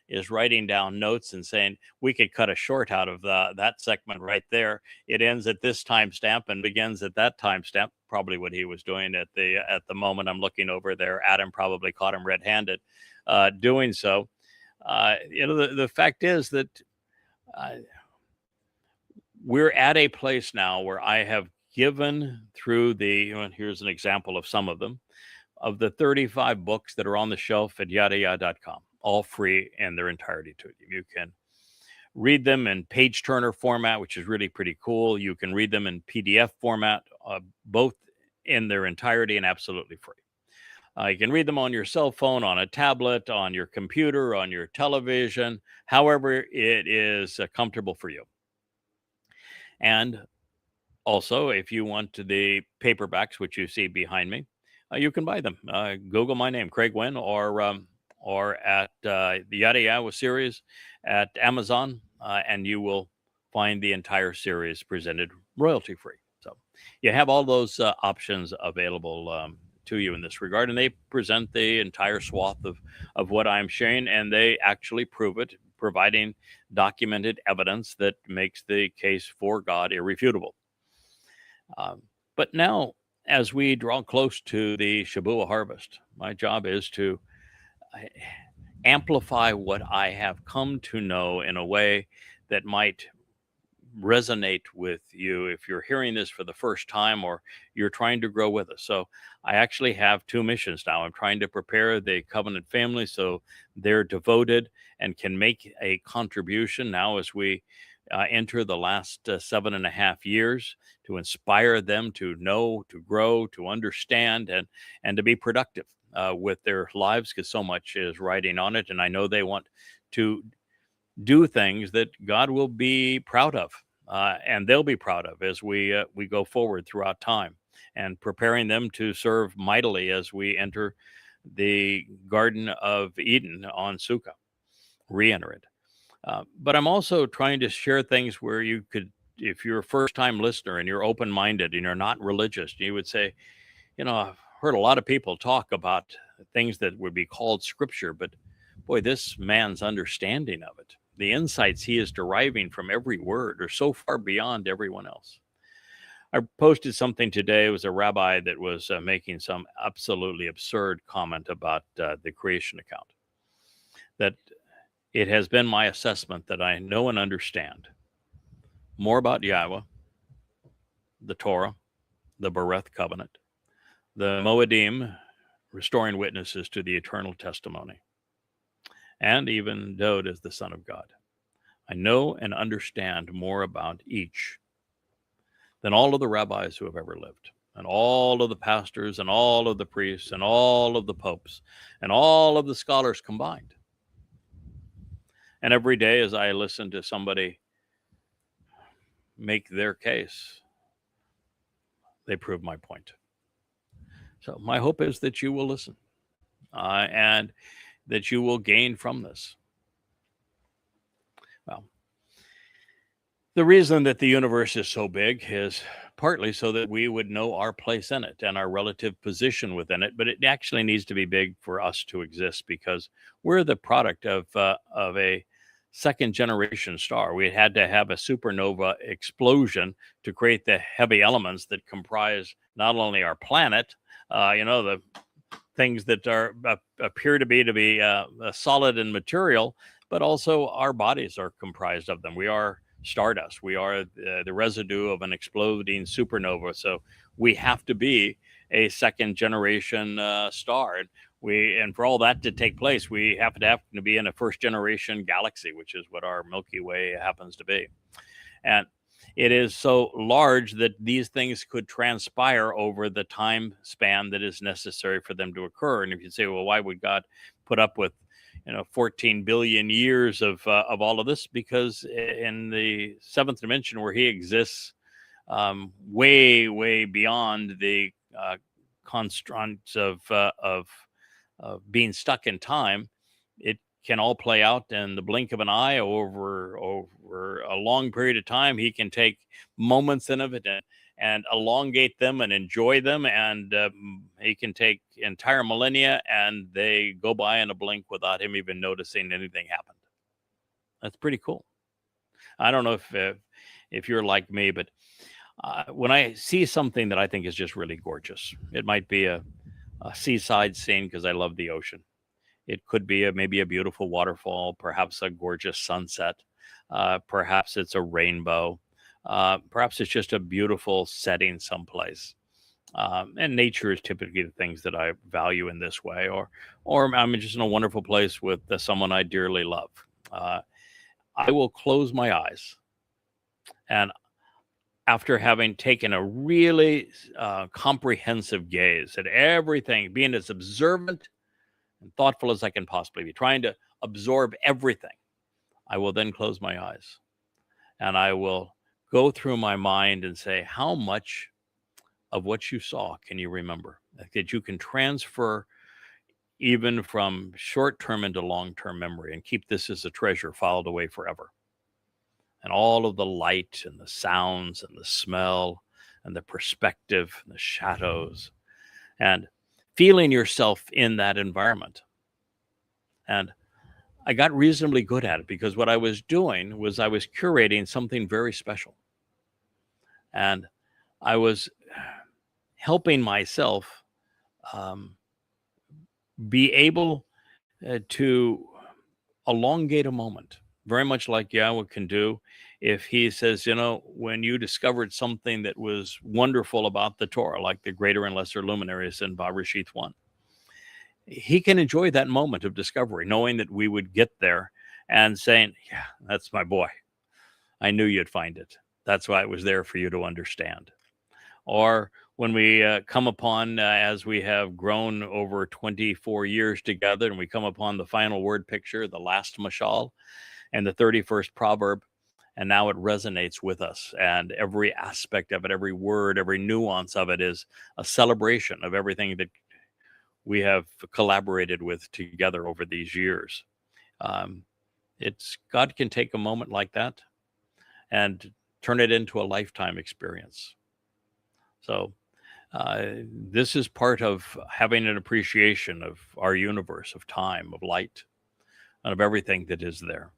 is writing down notes and saying we could cut a short out of that segment right there. It ends at this timestamp and begins at that timestamp. Probably what he was doing at the moment I'm looking over there. Adam probably caught him red-handed doing so. The fact is that we're at a place now where I have given through here's an example of some of them, of the 35 books that are on the shelf at yahowah.com, all free in their entirety to you. You can read them in page turner format, which is really pretty cool. You can read them in PDF format, both in their entirety and absolutely free. You can read them on your cell phone, on a tablet, on your computer, on your television, however it is comfortable for you. And also, if you want the paperbacks, which you see behind me, you can buy them. Google my name, Craig Wynn, or at the Yahowah series at Amazon, and you will find the entire series presented royalty free. So you have all those options available to you in this regard, and they present the entire swath of what I'm sharing, and they actually prove it, providing documented evidence that makes the case for God irrefutable. But now, as we draw close to the Shabuah harvest, my job is to amplify what I have come to know in a way that might resonate with you if you're hearing this for the first time or you're trying to grow with us. So I actually have two missions now. I'm trying to prepare the covenant family so they're devoted and can make a contribution now as we enter the last 7.5 years, to inspire them to know, to grow, to understand, and to be productive with their lives, because so much is riding on it. And I know they want to do things that God will be proud of, and they'll be proud of as we go forward throughout time, and preparing them to serve mightily as we enter the Garden of Eden on Sukkah, re-enter it. But I'm also trying to share things where you could, if you're a first-time listener and you're open-minded and you're not religious, you would say, I've heard a lot of people talk about things that would be called scripture, but boy, this man's understanding of it, the insights he is deriving from every word, are so far beyond everyone else. I posted something today. It was a rabbi that was making some absolutely absurd comment about the creation account, that it has been my assessment that I know and understand more about Yahowah, the Torah, the Bereth covenant, the Mow'edym, restoring witnesses to the eternal testimony, and even Dod as the Son of God. I know and understand more about each than all of the rabbis who have ever lived, and all of the pastors, and all of the priests, and all of the popes, and all of the scholars combined. And every day as I listen to somebody make their case, they prove my point. So my hope is that you will listen and that you will gain from this. Well, the reason that the universe is so big is partly so that we would know our place in it and our relative position within it, but it actually needs to be big for us to exist, because we're the product of a second generation star. We had to have a supernova explosion to create the heavy elements that comprise not only our planet, the things that appear to be solid and material, but also our bodies are comprised of them. We are stardust. We are the residue of an exploding supernova. So we have to be a second generation star. And for all that to take place, we have to be in a first generation galaxy, which is what our Milky Way happens to be. And it is so large that these things could transpire over the time span that is necessary for them to occur. And if you say, well, why would God put up with 14 billion years of all of this? Because in the seventh dimension, where he exists, way beyond the constraints of being stuck in time, it can all play out in the blink of an eye over a long period of time. He can take moments in of it and elongate them and enjoy them. And he can take entire millennia and they go by in a blink without him even noticing anything happened. That's pretty cool. I don't know if you're like me, but when I see something that I think is just really gorgeous, it might be a seaside scene because I love the ocean. It could be maybe a beautiful waterfall, perhaps a gorgeous sunset. Perhaps it's a rainbow. Perhaps it's just a beautiful setting someplace. And nature is typically the things that I value in this way, or I'm just in a wonderful place with someone I dearly love. I will close my eyes, and after having taken a really comprehensive gaze at everything, being as observant and thoughtful as I can possibly be, trying to absorb everything, I will then close my eyes and I will go through my mind and say, how much of what you saw can you remember? That you can transfer even from short-term into long-term memory and keep this as a treasure filed away forever. And all of the light and the sounds and the smell and the perspective and the shadows and feeling yourself in that environment. And I got reasonably good at it because what I was doing was I was curating something very special. And I was helping myself be able to elongate a moment, very much like Yahowah can do if he says, when you discovered something that was wonderful about the Torah, like the greater and lesser luminaries in Bereshith 1. He can enjoy that moment of discovery, knowing that we would get there and saying, yeah, that's my boy. I knew you'd find it. That's why it was there for you to understand. Or when we come upon, as we have grown over 24 years together, and we come upon the final word picture, the last mashal, and the 31st proverb, and now it resonates with us. And every aspect of it, every word, every nuance of it is a celebration of everything that we have collaborated with together over these years. God can take a moment like that and turn it into a lifetime experience. So this is part of having an appreciation of our universe, of time, of light, and of everything that is there.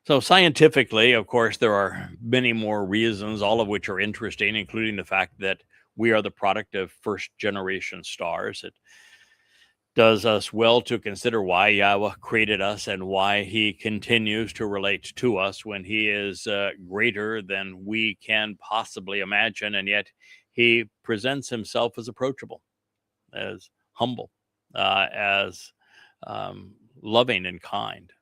So scientifically, of course, there are many more reasons, all of which are interesting, including the fact that we are the product of first-generation stars. It does us well to consider why Yahowah created us and why he continues to relate to us when he is greater than we can possibly imagine, and yet he presents himself as approachable, as humble, as loving and kind.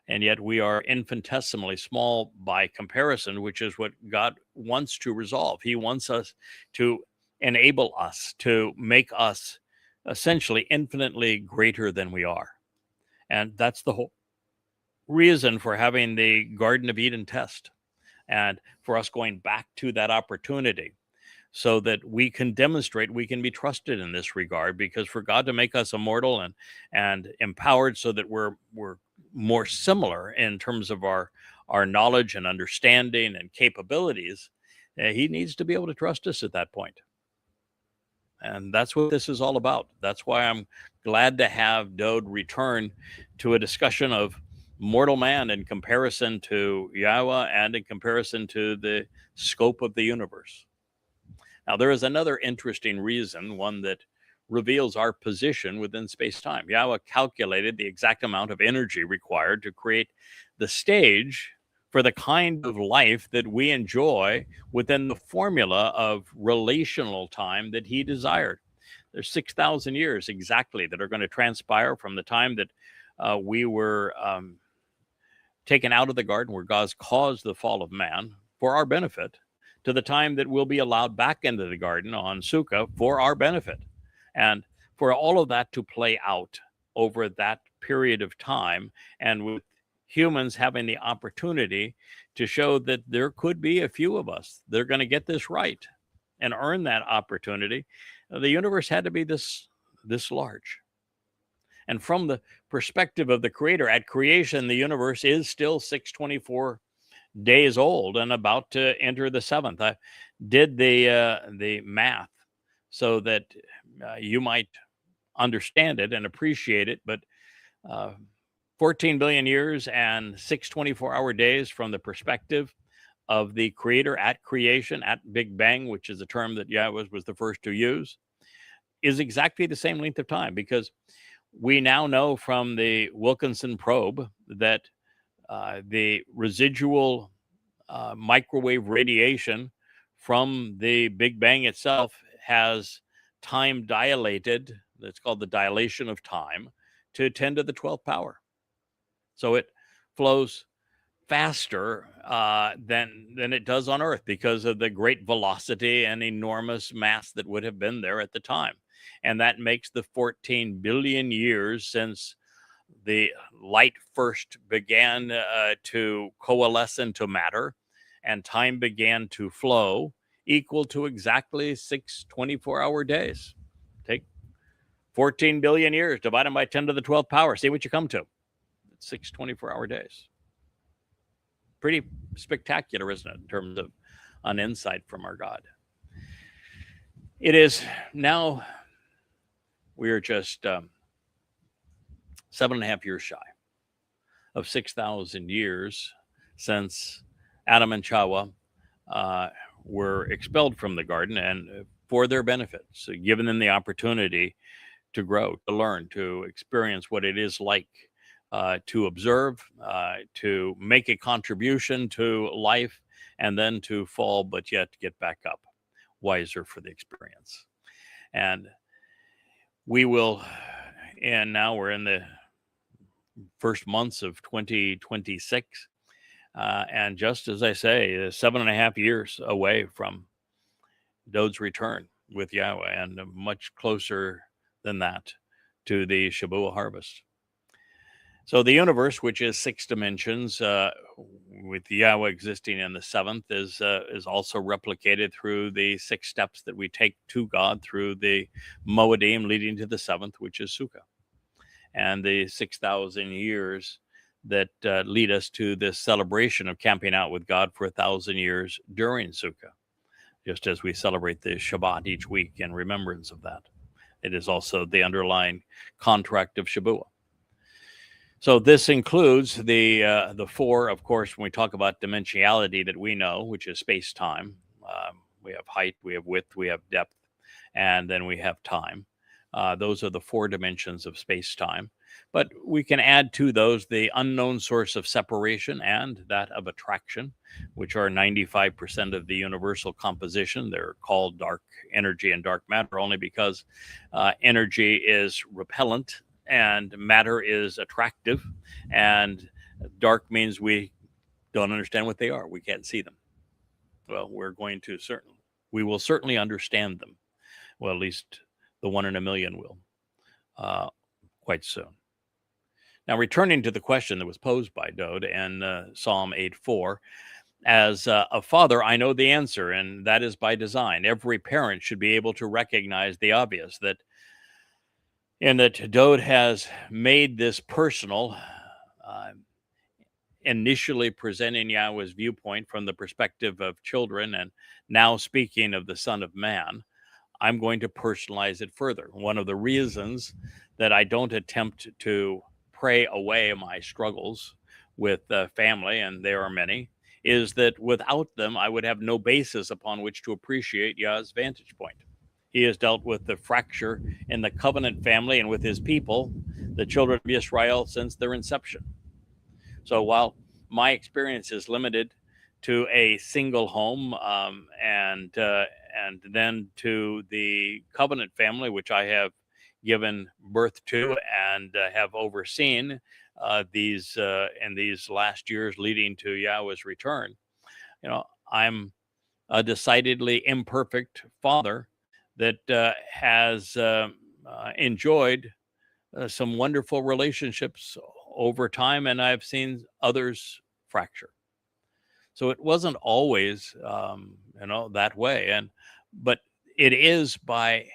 And yet we are infinitesimally small by comparison, which is what God wants to resolve. He wants us to enable us, to make us essentially infinitely greater than we are. And that's the whole reason for having the Garden of Eden test and for us going back to that opportunity so that we can demonstrate we can be trusted in this regard, because for God to make us immortal and empowered so that we're more similar in terms of our knowledge and understanding and capabilities, he needs to be able to trust us at that point. And that's what this is all about. That's why I'm glad to have Dode return to a discussion of mortal man in comparison to Yahowah and in comparison to the scope of the universe. Now, there is another interesting reason, one that reveals our position within space-time. Yahowah calculated the exact amount of energy required to create the stage for the kind of life that we enjoy within the formula of relational time that he desired. There's 6,000 years exactly that are going to transpire from the time that we were taken out of the garden, where God caused the fall of man for our benefit, to the time that we'll be allowed back into the garden on Sukkah for our benefit. And for all of that to play out over that period of time, and with humans having the opportunity to show that there could be a few of us that are going to get this right and earn that opportunity, the universe had to be this large. And from the perspective of the creator, at creation, the universe is still 624 days old and about to enter the seventh. I did the math so that you might understand it and appreciate it. But uh, 14 billion years and 6 24-hour days from the perspective of the creator at creation, at Big Bang, which is a term that Yahweh was the first to use, is exactly the same length of time, because we now know from the Wilkinson probe that the residual microwave radiation from the Big Bang itself has time dilated. That's called the dilation of time, to 10 to the 12th power. So it flows faster than it does on Earth because of the great velocity and enormous mass that would have been there at the time. And that makes the 14 billion years since the light first began to coalesce into matter and time began to flow equal to exactly 6 24-hour days. Take 14 billion years, divide them by 10 to the 12th power. See what you come to. 6 24-hour days. Pretty spectacular, isn't it, in terms of an insight from our God? It is now, we are just 7.5 years shy of 6,000 years since Adam and Yahowah were expelled from the garden, and for their benefit, so giving them the opportunity to grow, to learn, to experience what it is like to observe, to make a contribution to life, and then to fall, but yet get back up, wiser for the experience. And we will, and now we're in the first months of 2026. And just as I say, 7.5 years away from Dod's return with Yahweh, and much closer than that to the Shabuah harvest. So the universe, which is 6 dimensions, with Yahweh existing in the seventh, is also replicated through the 6 steps that we take to God through the Mow'edym leading to the seventh, which is Sukkah, and the 6,000 years that lead us to this celebration of camping out with God for 1,000 years during Sukkah, just as we celebrate the Shabbat each week in remembrance of that. It is also the underlying contract of Shabuah. So this includes the 4, of course, when we talk about dimensionality that we know, which is space-time. We have height, we have width, we have depth, and then we have time. Those are the 4 dimensions of space-time. But we can add to those the unknown source of separation and that of attraction, which are 95% of the universal composition. They're called dark energy and dark matter only because energy is repellent and matter is attractive, and dark means we don't understand what they are. We can't see them. Well, we will certainly understand them. Well, at least the 1 in a million will, quite soon. Now, returning to the question that was posed by Dode in Psalm 8:4, as a father, I know the answer, and that is by design. Every parent should be able to recognize the obvious, that Dode has made this personal, initially presenting Yahweh's viewpoint from the perspective of children, and now speaking of the Son of Man. I'm going to personalize it further. One of the reasons that I don't attempt to pray away my struggles with family, and there are many, is that without them, I would have no basis upon which to appreciate Yah's vantage point. He has dealt with the fracture in the covenant family and with his people, the children of Israel, since their inception. So while my experience is limited to a single home, and then to the covenant family, which I have given birth to and have overseen these in these last years leading to Yahweh's return, I'm a decidedly imperfect father that has enjoyed some wonderful relationships over time, and I've seen others fracture. So it wasn't always, that way, but it is by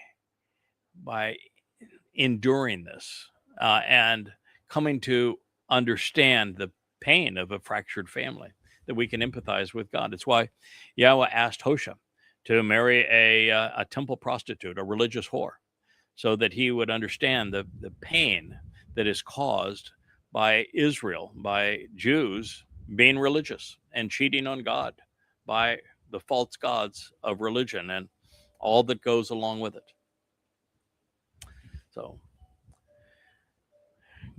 enduring this and coming to understand the pain of a fractured family, that we can empathize with God. It's why Yahweh asked Hosea to marry a temple prostitute, a religious whore, so that he would understand the pain that is caused by Israel, by Jews being religious and cheating on God, by the false gods of religion and all that goes along with it. So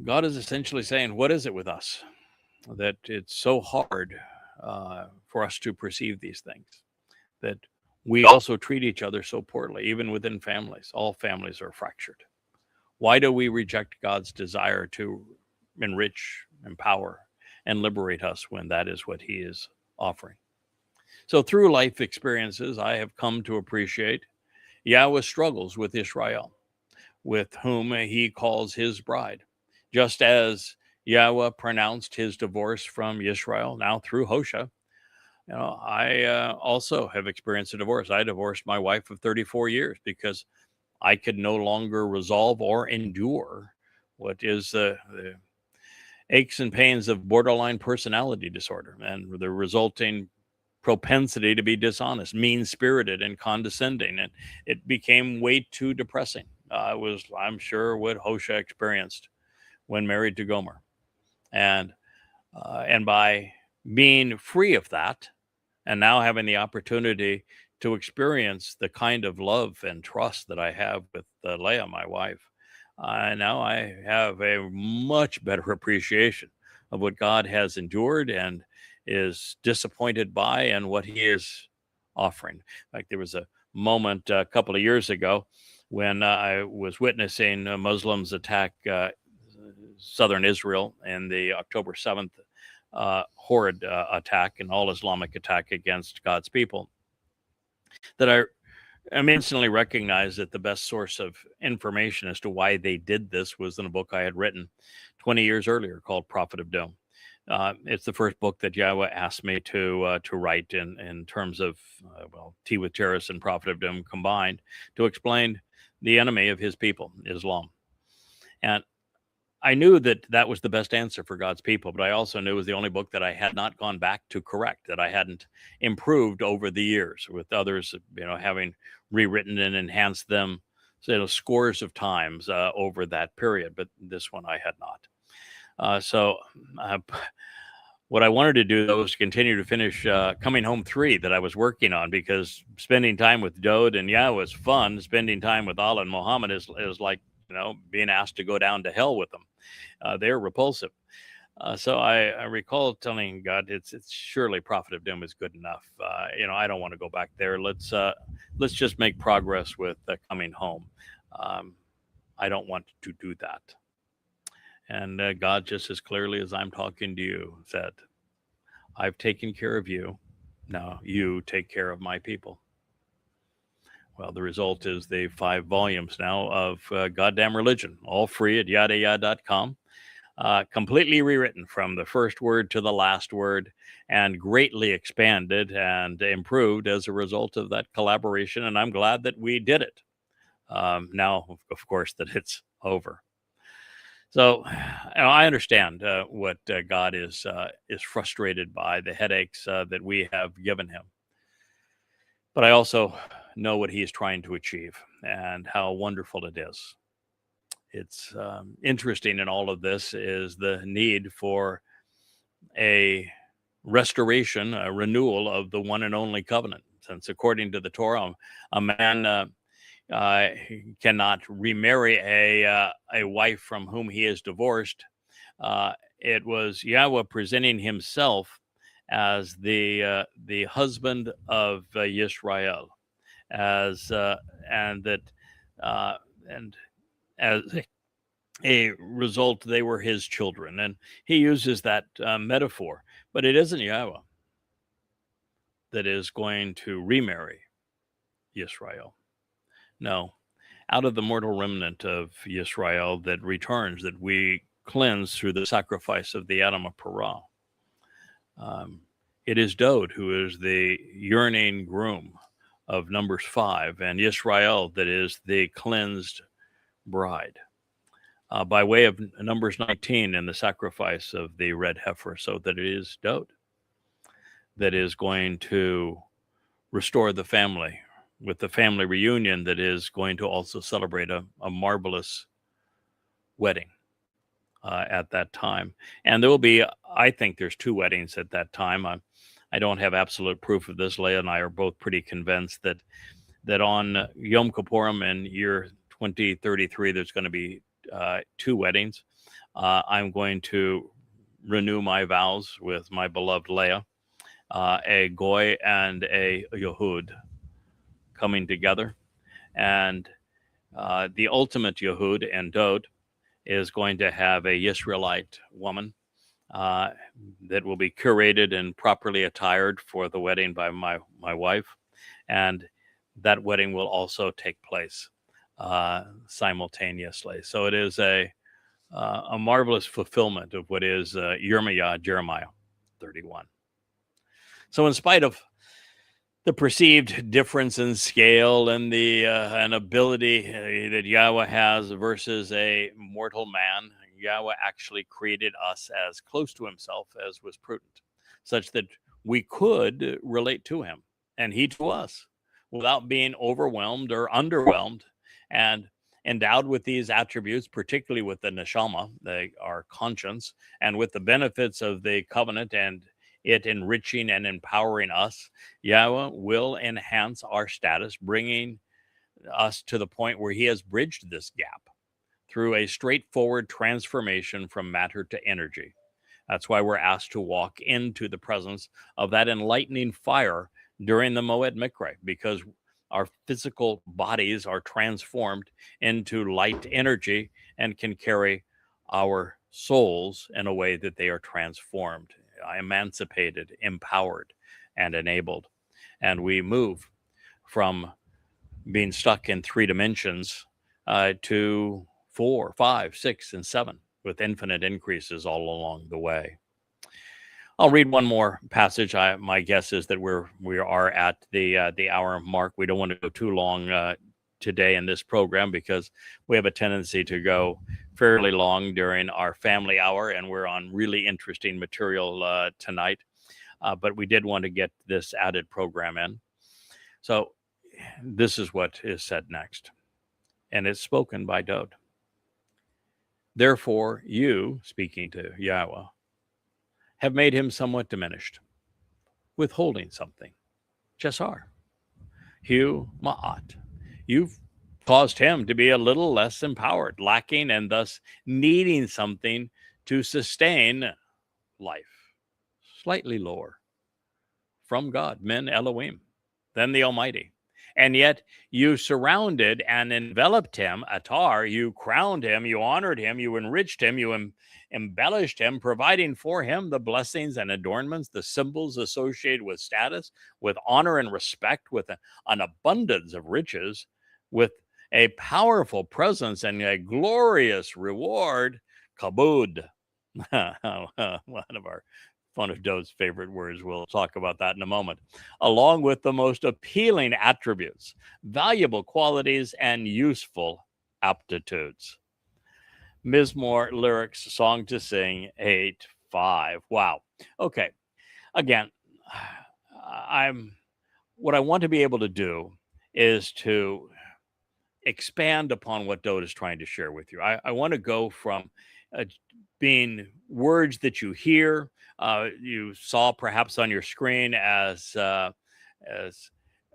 God is essentially saying, what is it with us that it's so hard for us to perceive these things, that we also treat each other so poorly, even within families? All families are fractured. Why do we reject God's desire to enrich, empower, and liberate us when that is what he is offering? So through life experiences, I have come to appreciate Yahweh struggles with Israel, with whom he calls his bride. Just as Yahweh pronounced his divorce from Israel, now through Hosea, I also have experienced a divorce. I divorced my wife of 34 years because I could no longer resolve or endure what is the aches and pains of borderline personality disorder and the resulting propensity to be dishonest, mean-spirited, and condescending. And it became way too depressing. I'm sure, what Hosea experienced when married to Gomer. And by being free of that, and now having the opportunity to experience the kind of love and trust that I have with Leah, my wife, now I have a much better appreciation of what God has endured and is disappointed by and what he is offering. In fact, there was a moment a couple of years ago when I was witnessing Muslims attack southern Israel in the October 7th horrid attack, an all-Islamic attack against God's people, that I instantly recognized that the best source of information as to why they did this was in a book I had written 20 years earlier called Prophet of Doom. It's the first book that Yahweh asked me to write in terms of, Tea with Terrorists and Prophet of Doom combined, to explain the enemy of his people, Islam. And I knew that that was the best answer for God's people, but I also knew it was the only book that I had not gone back to correct, that I hadn't improved over the years, with others, having rewritten and enhanced them, scores of times over that period. But this one I had not. What I wanted to do, though, was continue to finish Coming Home 3 that I was working on, because spending time with Dode and Yah was fun. Spending time with Allah and Muhammad is like, being asked to go down to hell with them. They're repulsive. So I recall telling God, it's surely Prophet of Doom is good enough. I don't want to go back there. Let's just make progress with Coming Home. I don't want to do that. And God, just as clearly as I'm talking to you, said, I've taken care of you. Now you take care of my people. Well, the result is the 5 volumes now of Goddamn Religion, all free at yadayah.com. Completely rewritten from the first word to the last word, and greatly expanded and improved as a result of that collaboration. And I'm glad that we did it. Now, of course, that it's over. So I understand what God is frustrated by, the headaches that we have given him. But I also know what he is trying to achieve and how wonderful it is. It's interesting in all of this is the need for a restoration, a renewal of the one and only covenant. Since according to the Torah, a man cannot remarry a wife from whom he is divorced. It was Yahweh presenting himself as the husband of Yisrael, as and as a result, they were his children, and he uses that metaphor. But it isn't Yahweh that is going to remarry Yisrael. No, out of the mortal remnant of Yisrael that returns, that we cleanse through the sacrifice of the Adam of Parah. It is Dode who is the yearning groom of Numbers 5, and Yisrael that is the cleansed bride. By way of Numbers 19 and the sacrifice of the red heifer, so that it is Dode. that is going to restore the family, with the family reunion that is going to also celebrate a marvelous wedding at that time. And there will be, I think there's 2 weddings at that time. I don't have absolute proof of this. Leah and I are both pretty convinced that on Yom Kippurim in year 2033, there's going to be 2 weddings. I'm going to renew my vows with my beloved Leah, a Goy and a Yehud coming together. And the ultimate Yehud and Dod is going to have a Yisraelite woman that will be curated and properly attired for the wedding by my wife. And that wedding will also take place simultaneously. So it is a marvelous fulfillment of what is Jeremiah 31. So in spite of the perceived difference in scale and the an ability that Yahweh has versus a mortal man, Yahweh actually created us as close to himself as was prudent, such that we could relate to him and he to us without being overwhelmed or underwhelmed. And endowed with these attributes, particularly with the neshama, our conscience, and with the benefits of the covenant and it enriching and empowering us, Yahweh will enhance our status, bringing us to the point where he has bridged this gap through a straightforward transformation from matter to energy. That's why we're asked to walk into the presence of that enlightening fire during the Mow'edym, because our physical bodies are transformed into light energy and can carry our souls in a way that they are transformed, emancipated, empowered, and enabled. And we move from being stuck in 3 dimensions to 4, 5, 6, and 7, with infinite increases all along the way. I'll read one more passage. My guess is that we are at the hour mark. We don't want to go too long today in this program because we have a tendency to go fairly long during our family hour, and we're on really interesting material tonight. But we did want to get this added program in. So this is what is said next, and it's spoken by Dod. Therefore, you, speaking to Yahweh, have made him somewhat diminished, withholding something. Chesar. Hu Ma'at. You've caused him to be a little less empowered, lacking, and thus needing something to sustain life. Slightly lower from God, men Elohim, than the Almighty. And yet you surrounded and enveloped him, Atar, you crowned him, you honored him, you enriched him, you embellished him, providing for him the blessings and adornments, the symbols associated with status, with honor and respect, with an abundance of riches, with a powerful presence and a glorious reward, kabod. One of our one of Dod's favorite words. We'll talk about that in a moment. Along with the most appealing attributes, valuable qualities, and useful aptitudes. Mizmowr lyrics, song to sing, 8-5. Wow. Okay. Again, what I want to be able to do is to expand upon what Dod is trying to share with you. I want to go from being words that you hear, you saw perhaps on your screen as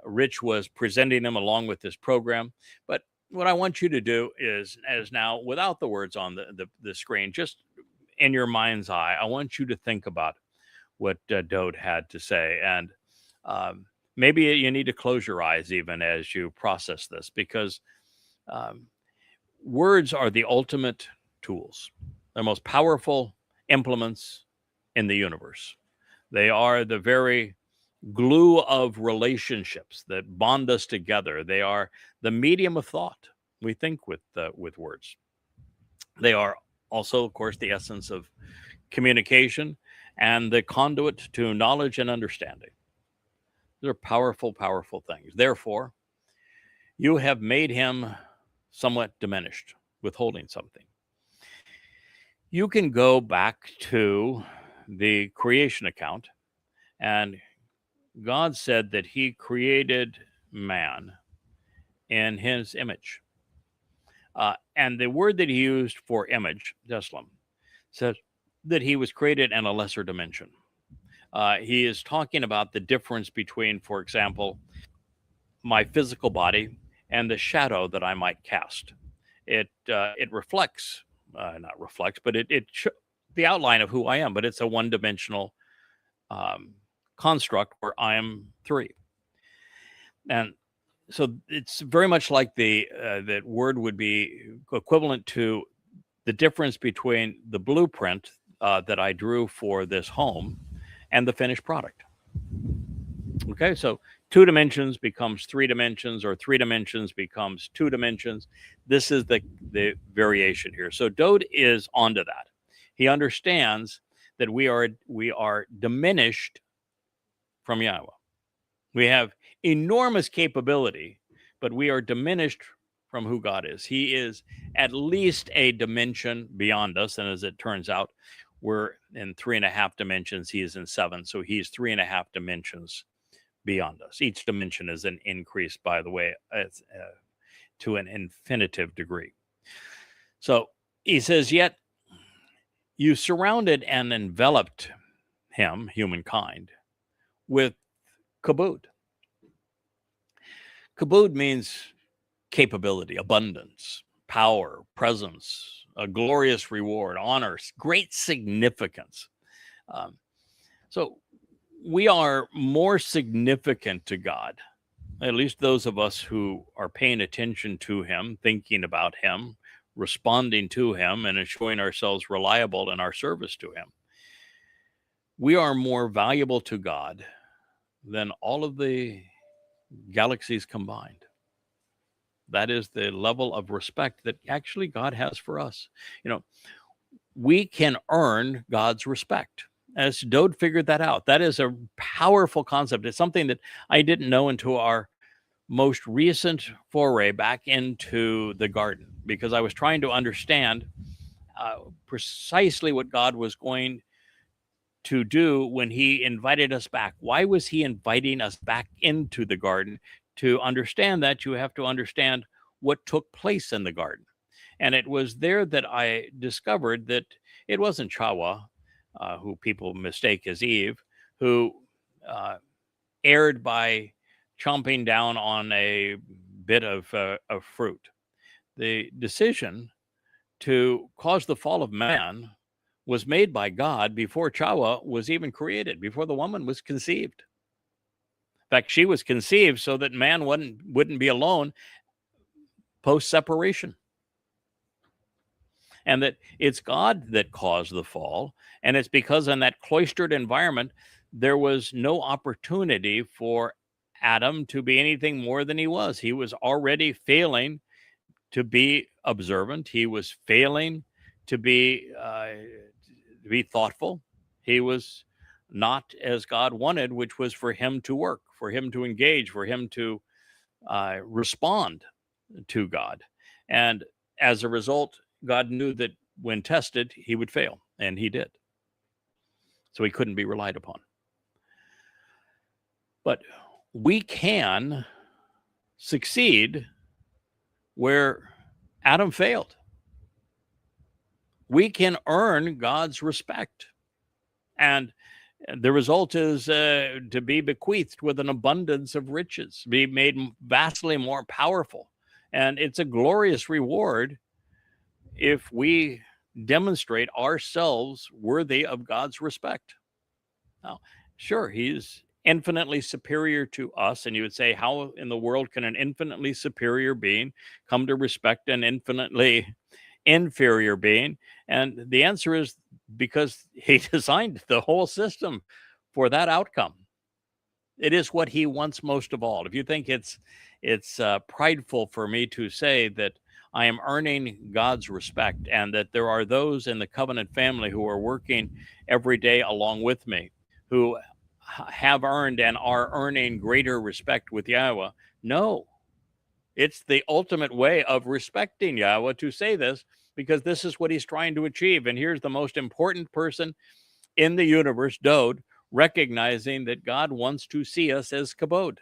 Rich was presenting them along with this program. But what I want you to do is, as now without the words on the screen, just in your mind's eye, I want you to think about what Dod had to say. And maybe you need to close your eyes even as you process this, because words are the ultimate tools. They're most powerful implements in the universe. They are the very glue of relationships that bond us together. They are the medium of thought. We think with words. They are also, of course, the essence of communication and the conduit to knowledge and understanding. They're powerful, powerful things. Therefore, you have made him somewhat diminished, withholding something. You can go back to the creation account and God said that he created man in his image. And the word that he used for image, Teslam, says that he was created in a lesser dimension. He is talking about the difference between, for example, my physical body and the shadow that I might cast. It reflects, not reflects, but the outline of who I am. But it's a one-dimensional construct where I am three, and so it's very much like that word would be equivalent to the difference between the blueprint that I drew for this home and the finished product. Okay, so 2 dimensions becomes 3 dimensions, or 3 dimensions becomes 2 dimensions. This is the variation here. So Dode is onto that. He understands that we are diminished from Yahowah. We have enormous capability, but we are diminished from who God is. He is at least a dimension beyond us, and as it turns out, we're in 3.5 dimensions. He is in 7, so he's 3.5 dimensions beyond us. Each dimension is an increase, by the way, to an infinitive degree. So he says, yet you surrounded and enveloped him, humankind, with kabod. Kabod means capability, abundance, power, presence, a glorious reward, honor, great significance. So we are more significant to God, at least those of us who are paying attention to him, thinking about him, responding to him, and ensuring ourselves reliable in our service to him. We are more valuable to God than all of the galaxies combined. That is the level of respect that actually God has for us. You know, we can earn God's respect. As Dode figured that out. That is a powerful concept. It's something that I didn't know until our most recent foray back into the garden, because I was trying to understand precisely what God was going to do when he invited us back. Why was he inviting us back into the garden? To understand that, you have to understand what took place in the garden. And it was there that I discovered that it wasn't Chawa, who people mistake as Eve, who erred by chomping down on a bit of fruit. The decision to cause the fall of man was made by God before Chawa was even created, before the woman was conceived. In fact, she was conceived so that man wouldn't be alone post-separation. And that it's God that caused the fall. And it's because in that cloistered environment, there was no opportunity for Adam to be anything more than he was. He was already failing to be observant. He was failing to be thoughtful. He was not as God wanted, which was for him to work, for him to engage, for him to respond to God. And as a result, God knew that when tested, he would fail, and he did. So he couldn't be relied upon. But we can succeed where Adam failed. We can earn God's respect. And the result is to be bequeathed with an abundance of riches, be made vastly more powerful. And it's a glorious reward if we demonstrate ourselves worthy of God's respect. Now, sure, he's infinitely superior to us. And you would say, how in the world can an infinitely superior being come to respect an infinitely inferior being? And the answer is because he designed the whole system for that outcome. It is what he wants most of all. If you think it's prideful for me to say that I am earning God's respect, and that there are those in the covenant family who are working every day along with me, who have earned and are earning greater respect with Yahowah. No, it's the ultimate way of respecting Yahowah to say this, because this is what he's trying to achieve. And here's the most important person in the universe, Dode, recognizing that God wants to see us as kabod.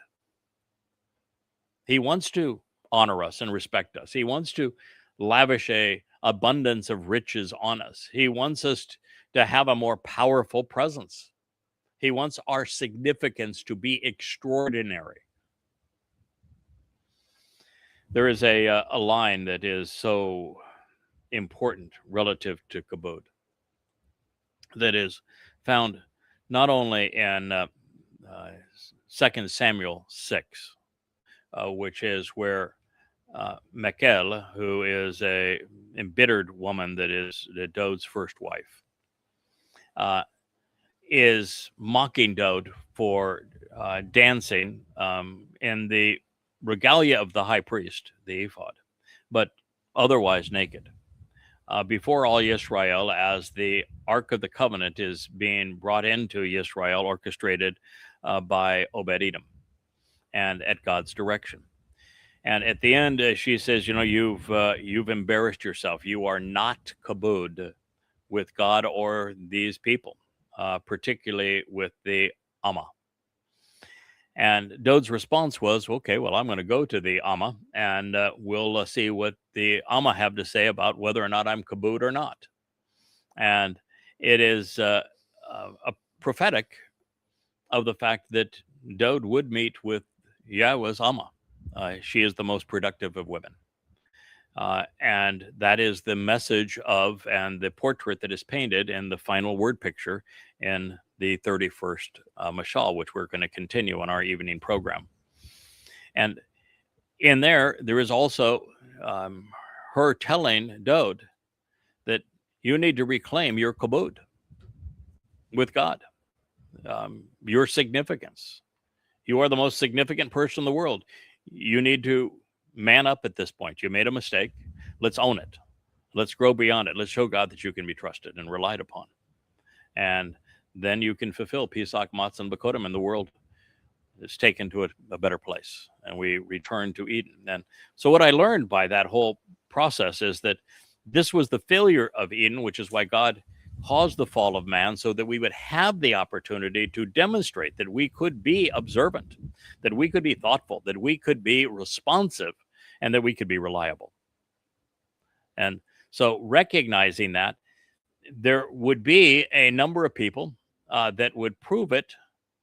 He wants to honor us and respect us. He wants to lavish a abundance of riches on us. He wants us to have a more powerful presence. He wants our significance to be extraordinary. There is a line that is so important relative to kabod that is found not only in 2 Samuel 6, which is where Michal, who is a embittered woman that is Dod's first wife, is mocking Dod for dancing in the regalia of the high priest, the ephod, but otherwise naked. Before all Yisrael, as the Ark of the Covenant is being brought into Yisrael, orchestrated by Obed-Edom, and at God's direction. And at the end, she says, you know, you've embarrassed yourself. You are not kabod with God or these people, particularly with the Amma. And Dod's response was, okay, well, I'm going to go to the Amma, and we'll see what the Amma have to say about whether or not I'm kabod or not. And it is a prophetic of the fact that Dod would meet with Yahweh's Amma. She is the most productive of women. And that is the message of, and the portrait that is painted in the final word picture in the 31st Mashal, which we're going to continue on our evening program. And in there is also her telling Dod that you need to reclaim your kabod with God, your significance. You are the most significant person in the world. You need to man up at this point. You made a mistake. Let's own it. Let's grow beyond it. Let's show God that you can be trusted and relied upon. And then you can fulfill Pesach, Matzah, and Bakodim, and the world is taken to a better place. And we return to Eden. And so what I learned by that whole process is that this was the failure of Eden, which is why God caused the fall of man, so that we would have the opportunity to demonstrate that we could be observant, that we could be thoughtful, that we could be responsive, and that we could be reliable. And so recognizing that, there would be a number of people that would prove it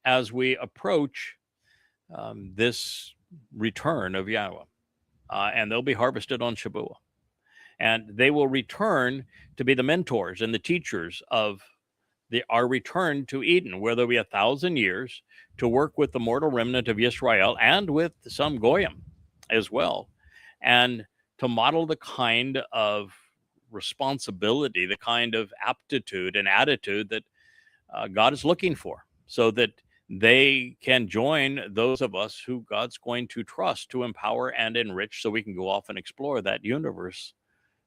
as we approach this return of Yahweh. And they'll be harvested on Shavuot. And they will return to be the mentors and the teachers of our return to Eden, where there'll be 1,000 years to work with the mortal remnant of Yisrael and with some Goyim as well, and to model the kind of responsibility, the kind of aptitude and attitude that God is looking for, so that they can join those of us who God's going to trust to empower and enrich, so we can go off and explore that universe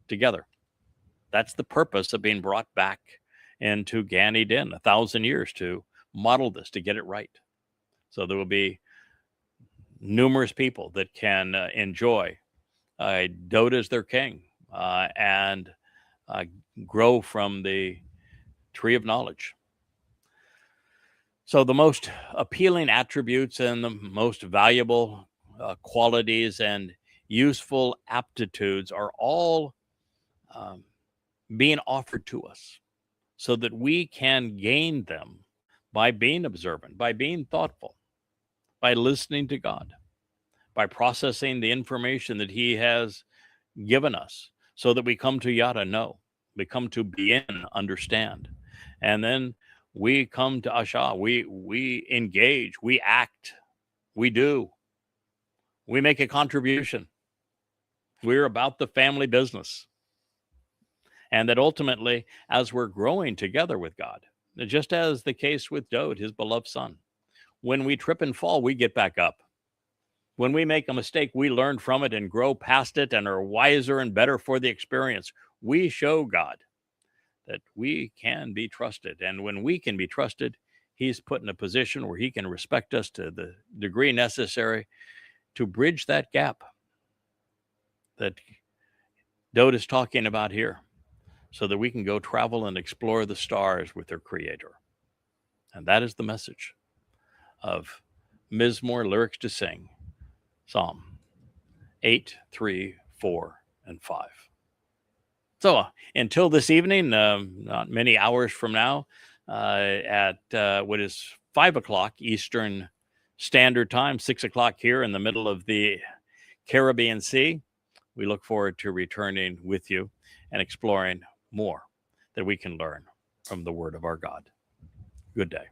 together. That's the purpose of being brought back into Gan Eden, 1,000 years, to model this, to get it right. So there will be numerous people that can enjoy Dod as their king and grow from the tree of knowledge. So the most appealing attributes and the most valuable qualities and useful aptitudes are all being offered to us, so that we can gain them by being observant, by being thoughtful, by listening to God, by processing the information that He has given us, so that we come to Yada know, we come to Bien understand, and then we come to Asha. We engage, we act, we do, we make a contribution. We're about the family business. And that ultimately, as we're growing together with God, just as the case with Dod, his beloved son, when we trip and fall, we get back up. When we make a mistake, we learn from it and grow past it and are wiser and better for the experience. We show God that we can be trusted. And when we can be trusted, He's put in a position where He can respect us to the degree necessary to bridge that gap that Dod is talking about here, so that we can go travel and explore the stars with their Creator. And that is the message of Mizmowr lyrics to sing, Psalm 8, 3, 4, and 5. So until this evening, not many hours from now, at what is 5 o'clock Eastern Standard Time, 6 o'clock here in the middle of the Caribbean Sea, we look forward to returning with you and exploring more that we can learn from the Word of our God. Good day.